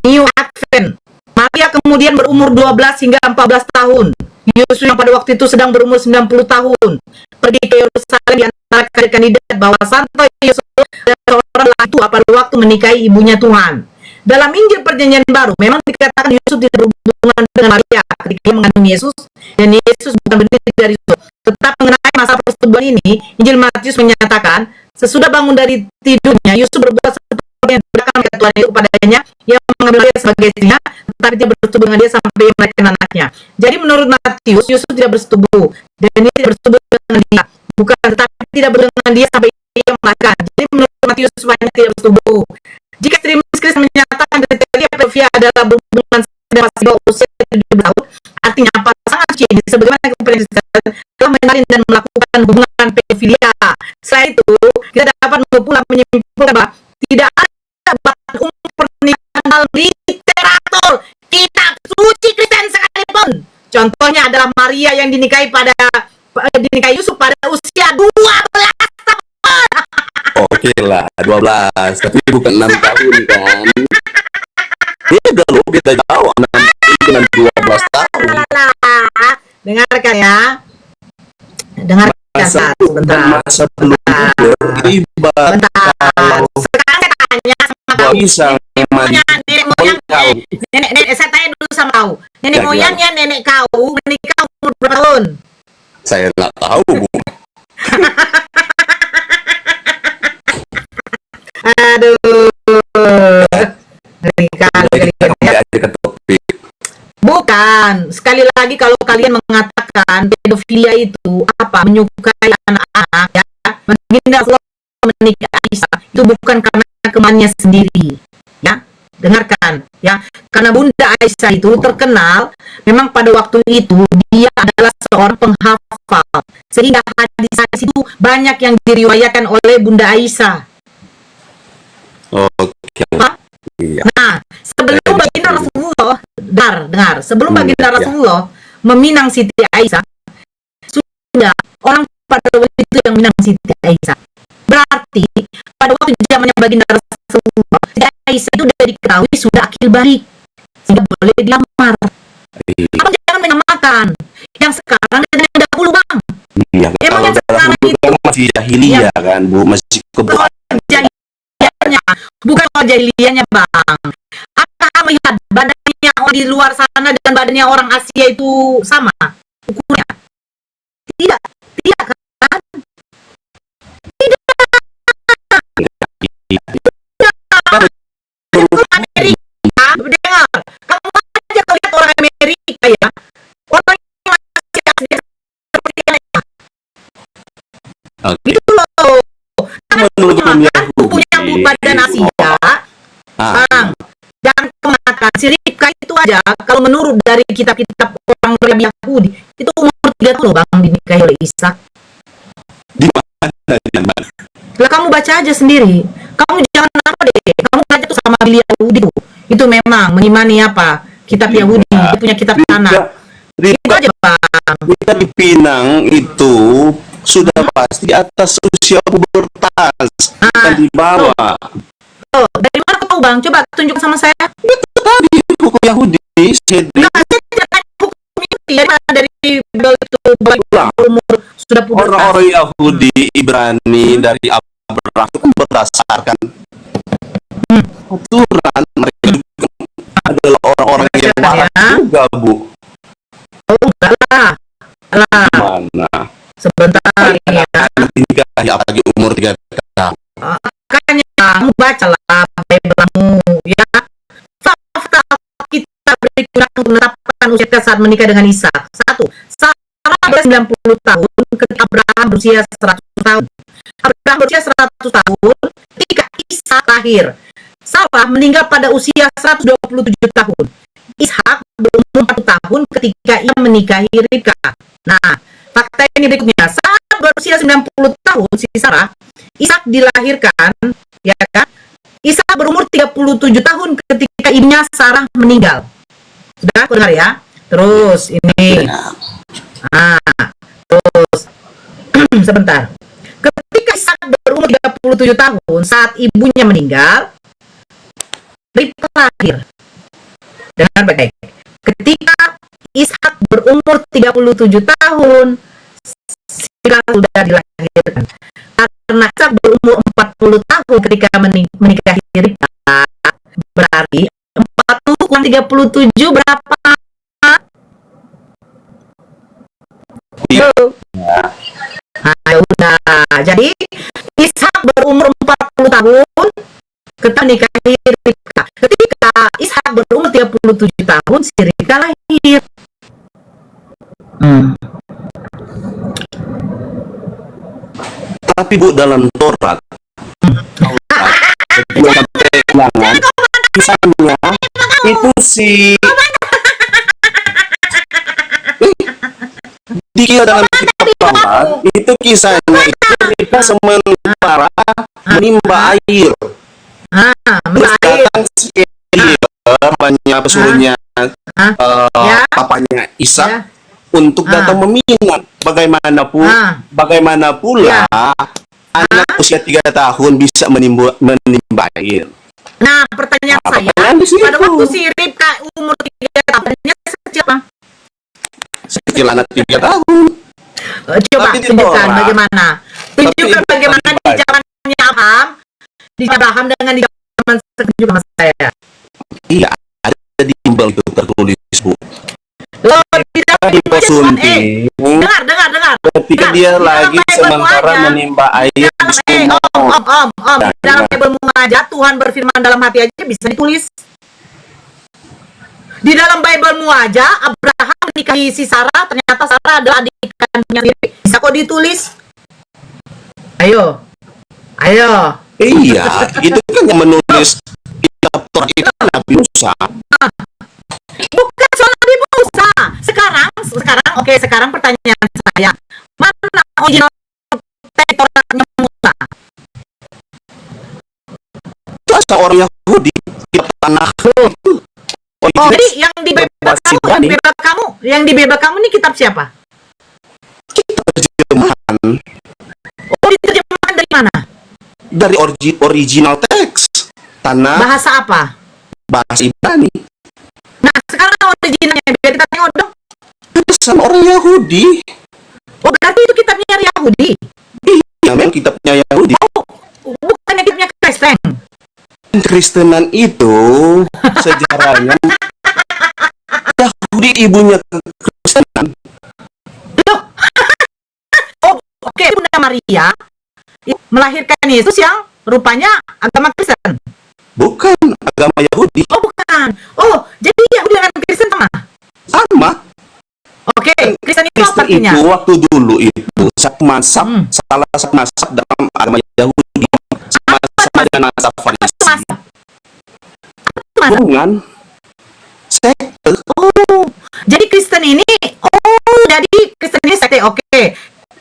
New Advent. Maria kemudian berumur 12 hingga 14 tahun. Yusuf yang pada waktu itu sedang berumur 90 tahun pergi ke Yerusalem di antara kandidat bahwa Santo Yusuf adalah orang laki tua pada waktu menikahi ibunya Tuhan. Dalam Injil Perjanjian Baru memang dikatakan Yusuf tidak berhubungan dengan Maria ketika ia mengandung Yesus, dan Yesus bukan benih dari Yusuf. Tetap mengenai masa persetubuhan ini, Injil Matius menyatakan sesudah bangun dari tidurnya Yusuf berbuat seperti yang diberitakan oleh Tuhan itu kepadanya, yang mengambil dia sebagai istrinya, tetapi dia bersetubuh dengan dia sampai ia melahirkan anaknya. Jadi menurut Matius, Yusuf tidak bersetubuh dan dia tidak bersetubuh dengan dia, bukan tetapi tidak bersetubuh dengan dia sampai ia melahirkan. Jadi menurut Matius hanya tidak bersetubuh. Jika Trimus Kristus menyatakan kriteria pedofili adalah berhubungan dengan masih bawah usia 17 tahun, artinya pasangan suci ini sebagaimana kepercayaan Kristen telah menjalin dan melakukan hubungan pedofilia. Selain itu, kita dapat pula menyimpulkan bahwa tidak ada batas umur pernikahan dalam literatur kitab suci Kristen sekalipun. Contohnya adalah Maria yang dinikahi Yusuf pada usia 12 tahun. Oke lah, 12, tapi bukan 6 tahun kan. Beda loh, beda jauh. 6 tahun dengan 12 tahun. Dengarkan ya. Dengarkan sebentar. Masa belum tiba. Bentar. Sekarang saya tanya sama kau. Bisa Nenek moyang nenek saya tanya dulu sama kau. Nenek moyangnya nenek kau menikah umur berapa tahun? Saya nggak tahu, Bu. Aduh. Kembali aja ke topik. Bukan. Sekali lagi kalau kalian mengatakan pedofilia itu apa? Menyukai anak-anak ya. Baginda Rasulullah menikah Aisyah itu bukan karena kemauannya sendiri. Ya. Dengarkan ya. Karena Bunda Aisyah itu terkenal memang pada waktu itu dia adalah seorang penghafal. Sehingga hadis-hadis itu banyak yang diriwayatkan oleh Bunda Aisyah. Oke. Pak. Iya. Nah, sebelum baginda Rasulullah, dengar, sebelum baginda ya. Rasulullah meminang Siti Aisyah, sudah orang pada waktu itu yang minang Siti Aisyah. Berarti pada waktu zamannya baginda Rasulullah, Siti Aisyah itu sudah diketahui sudah akil balik, sehingga boleh dilamar. Abang jangan menyamakan yang sekarang dengan yang dahulu, Bang. Iya, Emang kalau yang sekarang dahulu itu kan masih jahiliyah kan, Bu, masih kebutuhan. jahiliyahnya, bukan soal jahiliyahnya, Bang. Apakah melihat badannya orang di luar sana dan badannya orang Asia itu sama ukurnya? Tidak, tidak kan? Amerika, dengar, kamu aja kalau lihat orang Amerika ya, orang yang masih Asia seperti mereka. Oke. Itu loh. Menurut hukum Kan punya Yahudi, badan Asia, Bang. Jangan kemakan si Ribka itu aja. Kalau menurut dari kitab-kitab orang Yahudi, itu umur 3 tahun loh, Bang, dinikahi oleh Ishak. di mana? Lah kamu baca aja sendiri. Kamu jangan apa deh. Kamu baca tuh sama Biblia Yahudi tuh. Itu memang mengimani apa? Kitab Yahudi. Dia punya kitab tanah. Itu aja, Bang. Kita di Pinang itu sudah pasti atas usia pubertas, bukan di bawah. Oh, dari mana kau, Bang? Coba tunjuk sama saya. Itu tadi hukum Yahudi, Cedric. Nah, saya tidak hukum Yahudi. Dari mana dari Bible itu umur sudah pubertas. Orang-orang Yahudi Ibrani dari Abraham itu kan berdasarkan aturan, mereka juga adalah orang-orang yang waras juga, Bu. Oh, enggak lah. Alah, Mana? sebentar ya. Dinikahi apalagi umur 3 tahun. Makanya kamu bacalah Bible-mu ya. Fakta kita berikut untuk menetapkan usia saat menikah dengan Ishak. 1. Sarah berusia 90 tahun ketika Abraham berusia 100 tahun. Abraham berusia 100 tahun ketika Ishak lahir. Sarah meninggal pada usia 127 tahun. Ishak berumur 40 tahun ketika ia menikahi Ribka. Nah, fakta ini berikutnya. Saat berusia 90 tahun si Sarah, Ishak dilahirkan, ya kan? Ishak berumur 37 tahun ketika ibunya Sarah meninggal. Sudah dengar ya? Terus ini. Terus sebentar. Ketika Ishak berumur 37 tahun saat ibunya meninggal, Ribka lahir. Dengar baik. Ketika Ishak berumur 37 tahun, Sila sudah dilahirkan. Karena Ishak berumur 40 tahun ketika menikahi Ribka, berarti 40 kurang 37 berapa? Iya. Nah, udah. Jadi Ishak berumur 40 tahun ketika menikahi Ribka. Ketika Ishak berumur 37 tahun, si Ribka lahir. Tapi Bu, dalam Taurat Ulangan kisahnya itu dalam kitab Taurat itu kisahnya itu mereka sementara menimba air. Terus datang banyak pesuruhnya papanya Ishak untuk datang meminang. Bagaimana pula anak usia 3 tahun bisa menimba air. Nah, pertanyaan saya, pada waktu si Ribka umur 3 tahun, sekecil apa? Sekecil anak 3 tahun. Coba Tapi di tunjukkan Torah. bagaimana. Tunjukkan Tapi bagaimana di baik. zamannya Abraham, dengan di zaman sekarang mas saya. Iya, ada di Bible itu tertulis, Bu. Loh, di dalam Di Bible Sunting, dengar. ketika dia Di dalam lagi Bible sementara aja. menimba air di Om, Nah, di dalam nah. Bible aja Tuhan berfirman dalam hati aja bisa ditulis. Di dalam Bible aja Abraham menikahi si Sarah, ternyata Sarah adalah adik kandungnya sendiri. Bisa kok ditulis? Ayo. Iya, itu kan yang menulis kitab Taurat itu Nabi Musa. Bukan soal Nabi Musa. Sekarang pertanyaan saya, mana original Tauratnya Musa? Itu bangsa orang Yahudi di tanah itu. Oh, jadi yang di bebel kamu, ini kitab siapa? Kita terjemahan Oh, diterjemahkan dari mana? dari original teks tanah Bahasa apa? bahasa Ibrani. Nah, sekarang originalnya biar kita tengok dong. Tulisan orang Yahudi. Oh, berarti itu kitabnya Yahudi. Iya, memang kitabnya Yahudi. Bukannya kitabnya Kristen. Kristenan itu sejarahnya Yahudi ibunya Kristenan. Loh. Oh, oke, Bunda Maria melahirkan Yesus yang rupanya agama Kristen. Bukan agama Yahudi. Oh, bukan. Oh, jadi Yahudi dengan Kristen sama? Sama. Oke, Kristen itu apa Kristen artinya? itu waktu dulu itu salah satu mazhab dalam agama Yahudi. Sama dengan mazhab Farisi. Mana? Hubungan sekte. Oh, jadi Kristen ini, sekte, oke.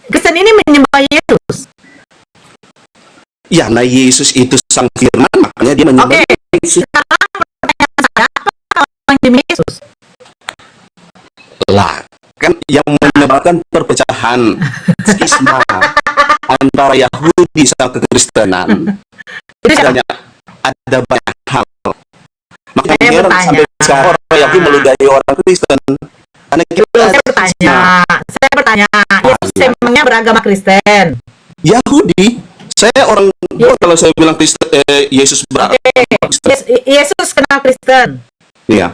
Kristen ini menyembah Yesus. Ya, nah Yesus itu sang firman, makanya dia menyembah Oke, Yesus. sekarang pertanyaan saya, apa orang menyembah Yesus? Lah, kan yang menyebabkan perpecahan skisma antara Yahudi sama kekristenan Itu siapa? ada banyak hal. Makanya Saya heran bertanya. sampai sekarang orang Yahudi meludahi orang Kristen. Karena kita Saya bertanya, Yesus emangnya beragama Kristen? Yahudi. Saya orang kalau saya bilang Kristen, Yesus beragama Kristen. Yesus kenal Kristen. Iya.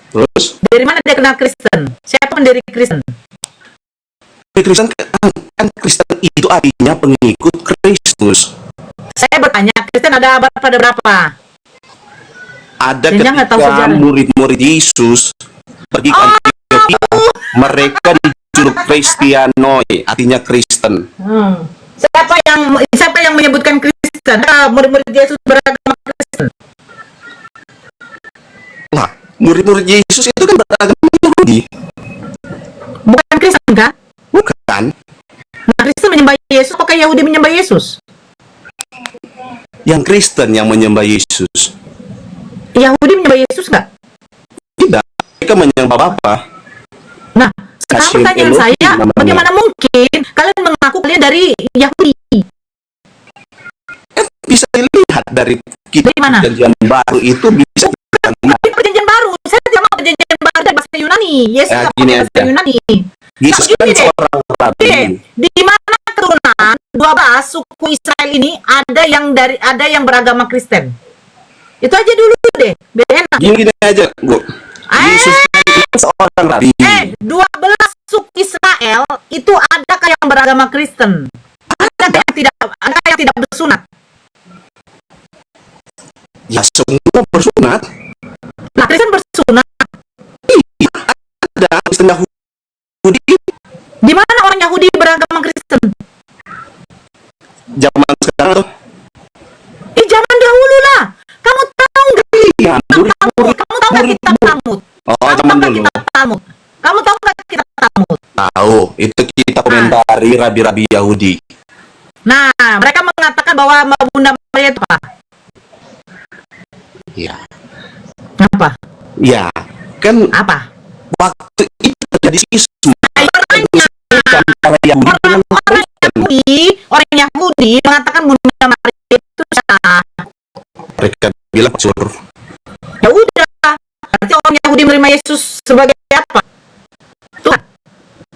Terus Dari mana dia kenal Kristen? Siapa pendiri Kristen? Kristen kan Kristen itu artinya pengikut Kristus. Saya bertanya, Kristen ada abad pada berapa? Ada Dia nggak tahu ketika sejarah. murid-murid Yesus pergi ke Antioquia, mereka dijuluk Kristianoi, artinya Kristen. Siapa yang menyebutkan Kristen? Murid-murid Yesus beragama Kristen. Nah, murid-murid Yesus itu kan beragama Yahudi, Bukan Kristen kan? bukan? Nah, Kristen menyembah Yesus, apakah Yahudi menyembah Yesus? Yang Kristen yang menyembah Yesus. Yahudi menyembah Yesus nggak? Tidak, mereka menyembah Bapa. Nah, sekarang Kasih pertanyaan Elohim saya, namanya. bagaimana mungkin kalian mengaku kalian dari Yahudi? Bisa dilihat dari kitab Dari mana? Perjanjian Baru itu bisa dilihat. Tapi perjanjian baru, saya tidak mau perjanjian baru dari bahasa Yunani. Yesus Ya, nggak gini pakai bahasa aja. Yunani. Yesus Nah, kan gini deh. seorang rabi. Oke, di mana keturunan 12 suku Israel ini ada yang beragama Kristen? Itu aja dulu deh, biar enak. Gini aja, Bu. Yesus kan seorang rabi. 12 suku Israel itu adakah yang beragama Kristen? Ada yang tidak bersunat? Ya, semua bersunat. Nah, Kristen bersunat. Iya, ada Kristen Yahudi Di mana orang Yahudi beragama Kristen? zaman sekarang tuh. Zaman dahulu lah. Kamu tahu nggak? Iya, murid-murid. Kamu tahu nggak kitab Talmud? Oh, Kamu zaman tahu nggak dulu. kitab Talmud? Kamu tahu nggak kitab Talmud? Tahu, itu kita komentari rabi-rabi Yahudi. Nah, mereka mengatakan bahwa Bunda Maria itu apa? Iya. Apa? Ya, kan Apa? waktu itu terjadi skisma antara Yahudi dengan Orang Yahudi mengatakan Bunda Maria itu salah. mereka bilang sur. Ya udah, berarti orang Yahudi menerima Yesus sebagai apa? Tuhan.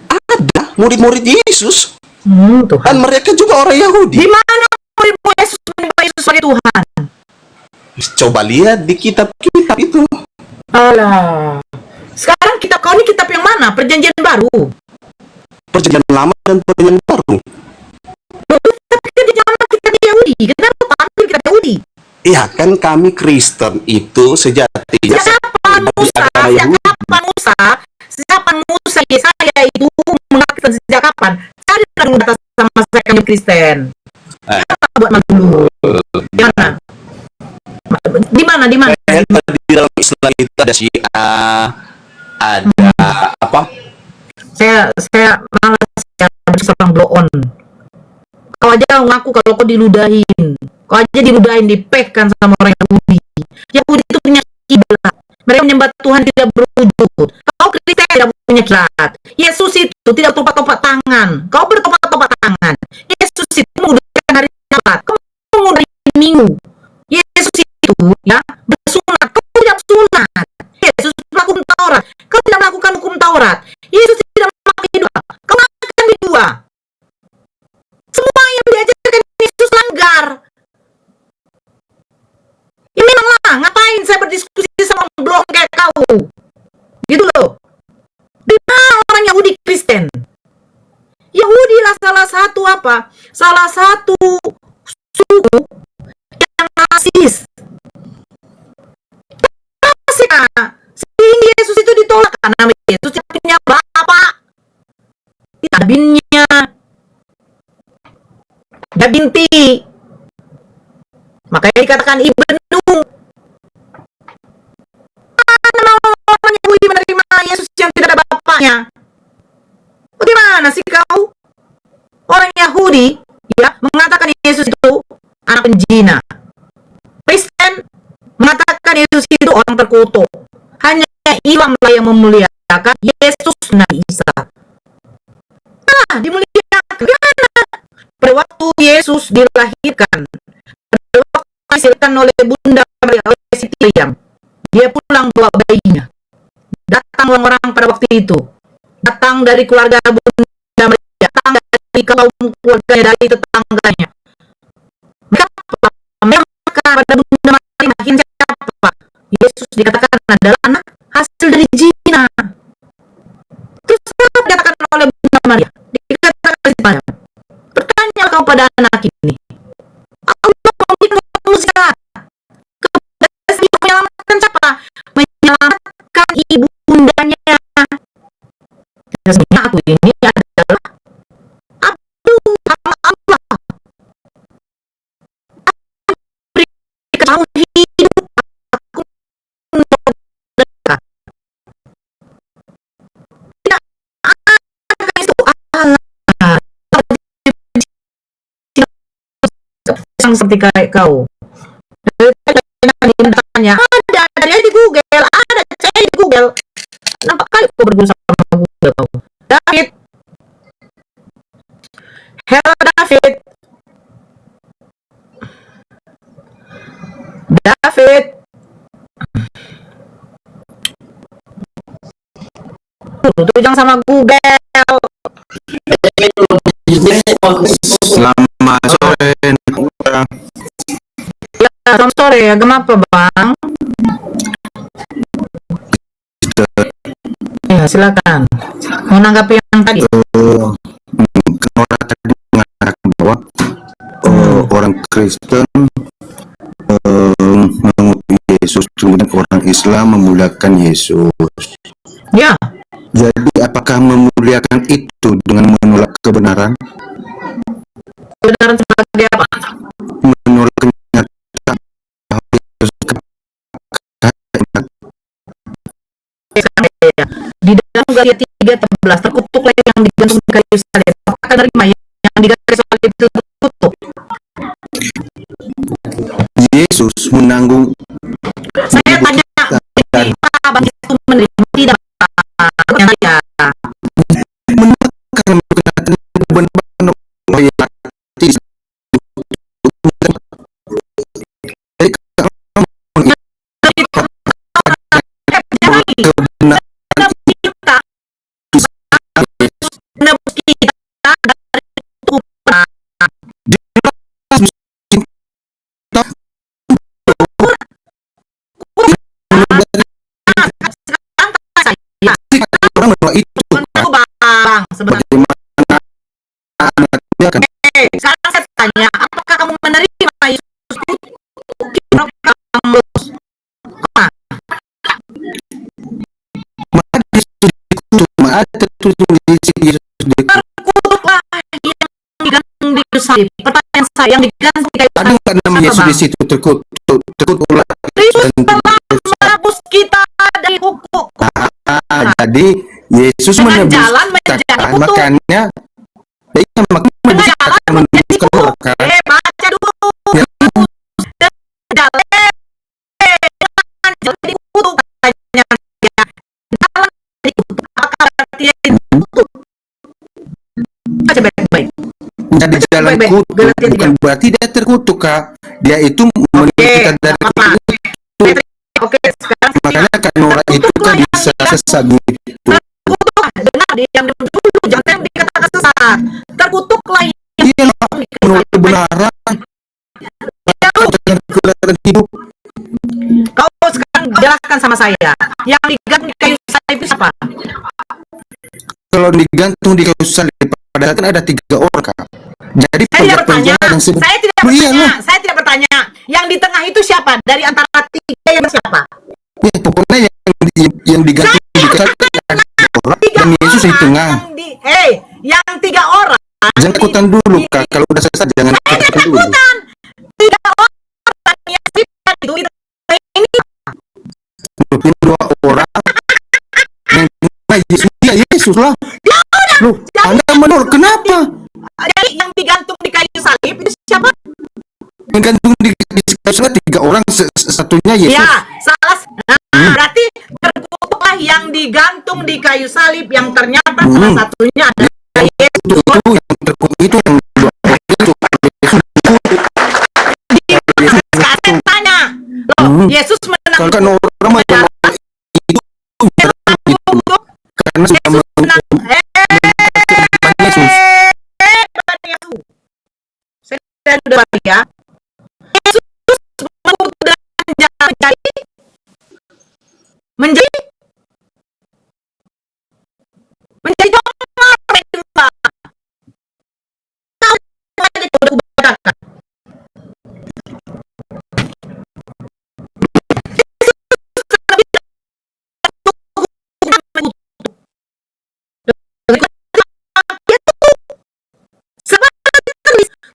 Ada murid-murid Yesus, Tuhan. dan mereka juga orang Yahudi. Di mana murid Yesus menyembah Yesus sebagai Tuhan? Coba lihat di kitab-kitab itu. Alah. Sekarang kitab kau ini kitab yang mana? Perjanjian baru. Perjanjian lama dan perjanjian baru. Loh, tapi kan di zaman kitab Yahudi. Kenapa tampil kitab Yahudi? Iya, kan kami Kristen itu sejatinya Siapa dari Musa? agama Yahudi. Siapa Musa? Saya itu mengenal Kristen sejak kapan? Cari dulu data sama saya kami Kristen. Apa buat dulu? Di mana? Di mana? Di dalam Islam itu ada Syiah, ada apa? Saya malas ya seorang blow on. Kau aja ngaku kalau kau diludahin. Kau aja diludahin, dipekkan sama orang Yahudi. Yahudi itu punya kiblat. Mereka menyembah Tuhan tidak berwujud. Kau Kristen tidak punya kiblat. Yesus itu tidak topak-topak tangan. Kau bertopak-topak tangan. Yesus itu mengudahkan hari Sabat. Kau mengudahkan Minggu. Yesus itu ya bersunat. Kau tidak bersunat. Yesus melakukan Taurat. Kau tidak melakukan hukum Taurat. Yesus tidak melakukan bidua. Kau melakukan bidua. Semua yang diajarkan Yesus langgar. Ya memanglah, ngapain saya berdiskusi sama blog kayak kau? Gitu loh. Di mana orang Yahudi Kristen? Yahudi lah salah satu apa? Salah satu suku yang rasis. Sehingga Yesus itu ditolak karena Yesus tidak punya bapak, tidak ada binnya, ada binti. Makanya dikatakan ibnu. Mana orang Yahudi menerima Yesus yang tidak ada bapaknya? Bagaimana sih kau? Orang Yahudi ya mengatakan Yesus itu anak penjina. Kristen mengatakan Yesus itu orang terkutuk. Hanya Islamlah yang memuliakan Yesus Nabi Isa. Dimuliakan karena pada waktu Yesus dilahirkan, pada waktu dilahirkan oleh Bunda Maria, oleh Siti Maryam, dia pulang bawa bayinya. Datang orang-orang pada waktu itu, datang dari keluarga Bunda Maria, datang dari kaum keluarganya, dari tetangganya. Mereka pada Bunda Maria makin siapa? Yesus dikatakan adalah anak hasil dari zina. Terus apa dikatakan oleh Bunda Maria? Dikatakan oleh Maria. Bertanya kau pada anak ini. Allah memberikan manusia kepada si menyelamatkan siapa? Menyelamatkan ibu bundanya. Sebenarnya aku ini adalah abdu sama Allah. Aku berikan hidup. Seperti kayak kau. Tanya, ada dari di Google, ada saya di Google. Nampak kali kau berguru sama Google kau. David. Hello David. David. Tuh jangan sama Google. Selamat sore. Ya, selamat sore. Agama apa, Bang? Ya, silakan. Mau nanggapi yang tadi? Orang tadi mengatakan bahwa orang Kristen mengutuk Yesus, kemudian orang Islam memuliakan Yesus. Ya. Jadi apakah memuliakan itu dengan menolak kebenaran? Kebenaran sebagai apa? Menolak kenyataan bahwa Yesus di dalam Galatia 3:13 terkutuklah yang digantung di kayu salib. Apakah menerima yang digantung salib itu terkutuk? Yesus menanggung. Saya tanya, apa bagi itu menerima tidak? Yang saya Menolak kebenaran orang bahwa itu Bang, sebenarnya. bagaimana Sekarang saya tanya, apakah kamu menerima Yesus ada tertulis di sini terkutuklah yang digantung di kayu salib. Pertanyaan saya, yang digantung di kayu ada salib nggak nama siapa, Yesus Bang? di situ terkutuklah. Kristus telah menebus kita dari hukum. Jadi Yesus Dengan jalan menjadi menebus, kutuk. makanya Dengan jalan menjadi kutuk. menunjukkan Baca dulu. yang terkutuk Galatia bukan 3. berarti dia terkutuk, Kak. Dia itu mendidik kita dari apa? itu. Oke, sekarang Makanya Kak Nora itu kan bisa sesat gitu. terkutuk. Dengar yang dulu, jangan dikatakan sesat. Terkutuklah Iya, menurut kebenaran. Kebenaran hidup. Kau sekarang jelaskan sama saya. Yang digantung di kayu salib itu siapa? Kalau digantung di kayu salib, padahal kan ada 3 orang, Kak. Jadi Saya tidak bertanya. penjahat yang Saya tidak Oh, iya, bertanya. lah. Saya tidak bertanya. Yang di tengah itu siapa? Dari antara 3 yang siapa? Ya, pokoknya yang digantung di kayu salib ada orang dan Yesus di tengah. Yang 3 orang. Jangan ikutan dulu, Kak. Kalau udah selesai jangan Saya tidak ikutan dulu. takutan. 3 orang yang sifat itu ini Ini 2 orang yang tengah Yesus, ya Yesus lah. Loh, Anda menolak kenapa? jadi yang digantung di kayu salib itu siapa? Menggantung di kayu salib 3 orang, satunya Yesus. Ya, salah. Berarti terkutuklah yang digantung di kayu salib yang ternyata salah satunya adalah Yesus. Itu yang terkutuk, itu yang 2 orang itu. Yesus Sekarang tanya, loh, Yesus kalau kan menang. orang menolak itu karena sudah Yesus menang. Yesus. Saya sudah balik ya. Yesus menjadi domba. Tahu aja udah kubacakan.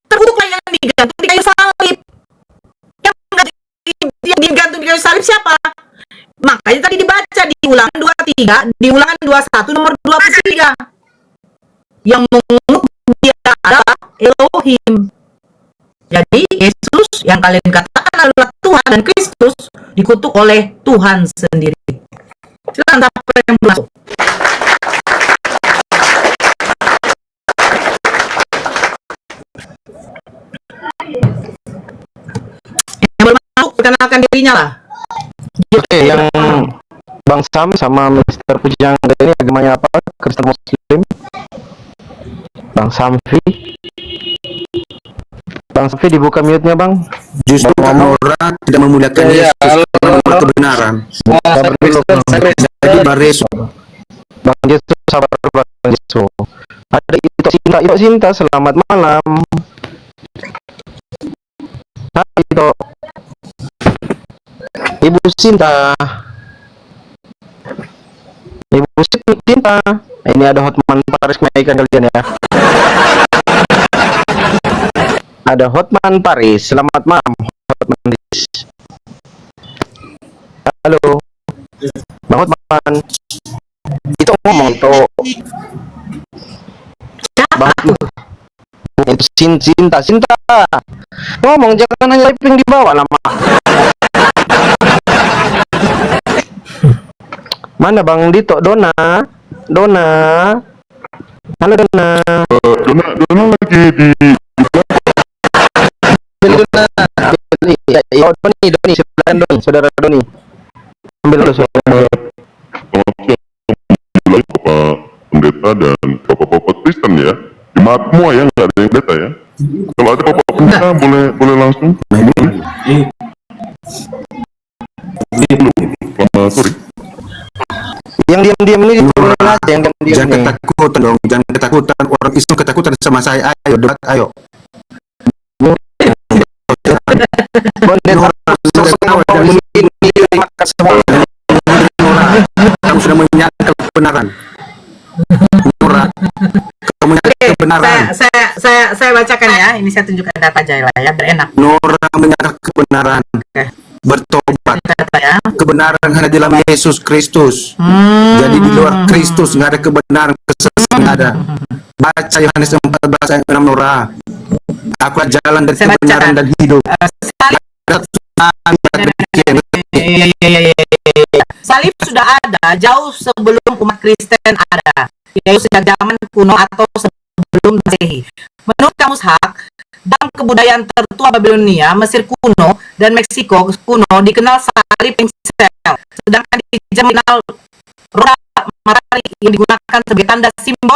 Terkutuklah yang digantung di kayu salib. Yang digantung di kayu salib siapa? Makanya tadi dibaca di Ulangan 23, di Ulangan 21 nomor 23. Yang mengutuk dia adalah Elohim. Jadi Yesus yang kalian katakan adalah Tuhan dan Kristus dikutuk oleh Tuhan sendiri. Silakan siapa yang masuk. Yang belum masuk perkenalkan dirinya lah. Oke, yang Bang Sam sama Mr. Pujang ini agamanya apa? Kristen Muslim? Bang Samfi? Bang Samfi dibuka mute-nya, Bang. Justru Kak Nora tidak memuliakan Yesus menolak kebenaran. Jadi Baresu. Bang Yesus, sabar Bang Yesus. Ada Ito Sinta, selamat malam. Hai Ito. Ibu Sinta. Ibu Sinta. Ini ada Hotman Paris menaikkan kalian ya. Ada Hotman Paris. Selamat malam Hotman Paris. Halo. Bang Hotman. Itu ngomong tuh. Bang itu Sinta ngomong, jangan hanya typing di bawah lama. Mana Bang Dito? Dona halo Dona lagi di ya, Doni saudara Doni ambil dulu saudara. Bapak pendeta dan bapak-bapak Kristen ya, jemaat semua ya, nggak ada yang pendeta ya. Kalau ada bapak pendeta boleh langsung. Sorry. Yang diam-diam ini diturunin aja, yang diam-diam Jangan nih. ketakutan dong, jangan ketakutan. Orang Islam ketakutan sama saya. Ayo debat, ayo. Kamu sudah menyatakan kebenaran. Nora, kamu menyatakan kebenaran. Saya bacakan ya. Ini saya tunjukkan data Jaila ya, berenak. Nora menyatakan kebenaran. Bertobat. Data ya. Kebenaran hanya dalam Yesus Kristus. Jadi di luar Kristus nggak ada kebenaran, kesesatan nggak ada. Baca Yohanes 14 ayat 6 Nora. Aku jalan dari Saya kebenaran bacakan. dan hidup. Salib sudah ada jauh sebelum umat Kristen ada. Yaitu sejak zaman kuno atau sebelum sebelum Masehi. Menurut Kamus Hak, dalam kebudayaan tertua Babilonia, Mesir kuno, dan Meksiko kuno dikenal salib pincel, sedangkan di Jepang dikenal roda matahari yang digunakan sebagai tanda simbol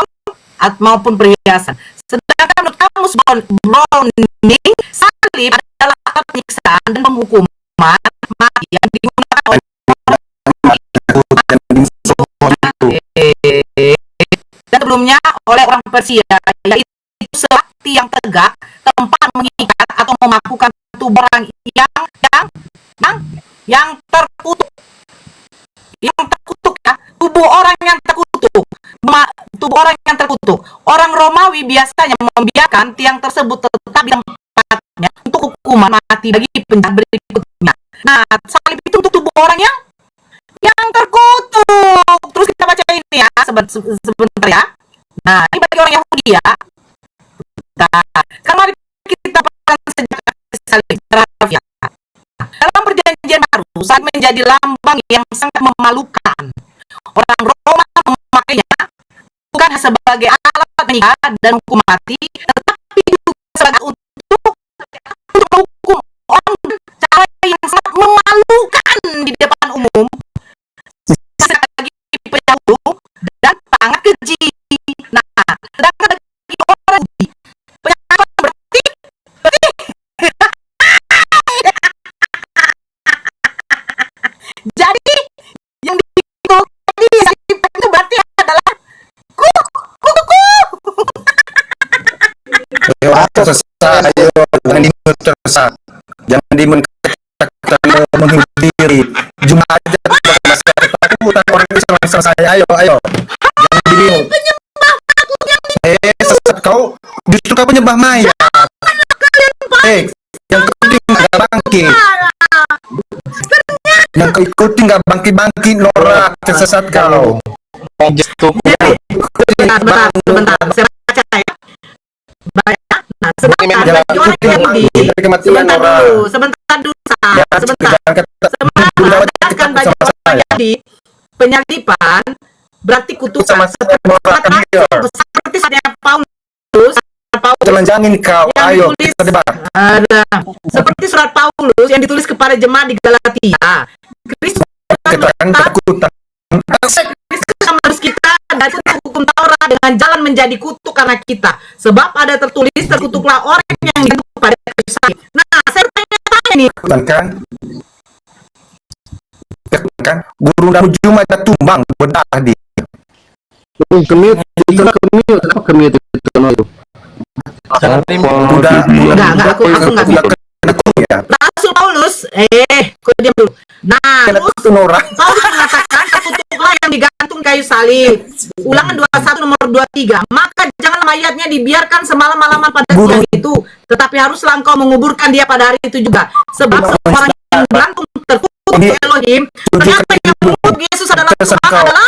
maupun perhiasan. Sedangkan menurut Kamus Browning, salib adalah alat penyiksaan dan penghukuman mati yang digunakan oleh dan sebelumnya oleh orang Persia, yaitu selati yang tegak, tempat mengikat atau memakukan tubuh orang yang terkutuk, ya, tubuh orang yang terkutuk, tubuh orang yang terkutuk. Orang Romawi biasanya membiarkan tiang tersebut tetap di tempatnya untuk hukuman mati bagi penjahat berikutnya. Nah, salib itu untuk tubuh orang yang terkutuk. Terus kita baca ini ya, sebentar ya. Nah, ini bagi orang Yahudi ya. Nah, mari kita bahas sejarah salib secara harfiah. Dalam perjanjian baru, salib menjadi lambang yang sangat memalukan. Orang Roma memakainya bukan sebagai alat mengikat dan hukum mati, tetapi juga sebagai untuk menghukum orang dengan cara yang sangat memalukan di depan umum, bagi pendahulu dan sangat keji. Nah, sedangkan bagi orang Yahudi, penyataan berarti jadi yang itu berarti adalah jangan dimengertakan menghibur diri. Cuma aja masyarakat orang Islam selesai. Ayo, jangan dibingung. Sesat kau, justru kau penyembah mayat. Yang penting nggak bangkit. Yang kau ikuti nggak bangkit norak, tersesat kau. Sebentar, saya baca ya. Nah, sebentar dulu, penyaliban berarti kutukan seperti saatnya Paulus Jalan-jalanin kau, ayo kita debat. Seperti surat Paulus yang ditulis kepada jemaat di Galatia. Kristus harus kita dari hukum Taurat dengan jalan menjadi kutuk karena kita. Sebab ada tertulis, terkutuklah orang yang hidup pada kayu salib. Nah, saya tanya nih. Kan guru dan Jumat tumbang bedah di. Kemute itu. Enggak, aku enggak bisa. Rasul Paulus, kau diam dulu. Nah, terus Paulus mengatakan terkutuklah yang digantung kayu salib. Ulangan 21 nomor 23. Maka jangan mayatnya dibiarkan semalam-malaman pada siang itu, tetapi haruslah engkau menguburkan dia pada hari itu juga. Sebab orang yang digantung terkutuk Elohim, ternyata yang mengutuk Yesus adalah Tuhan adalah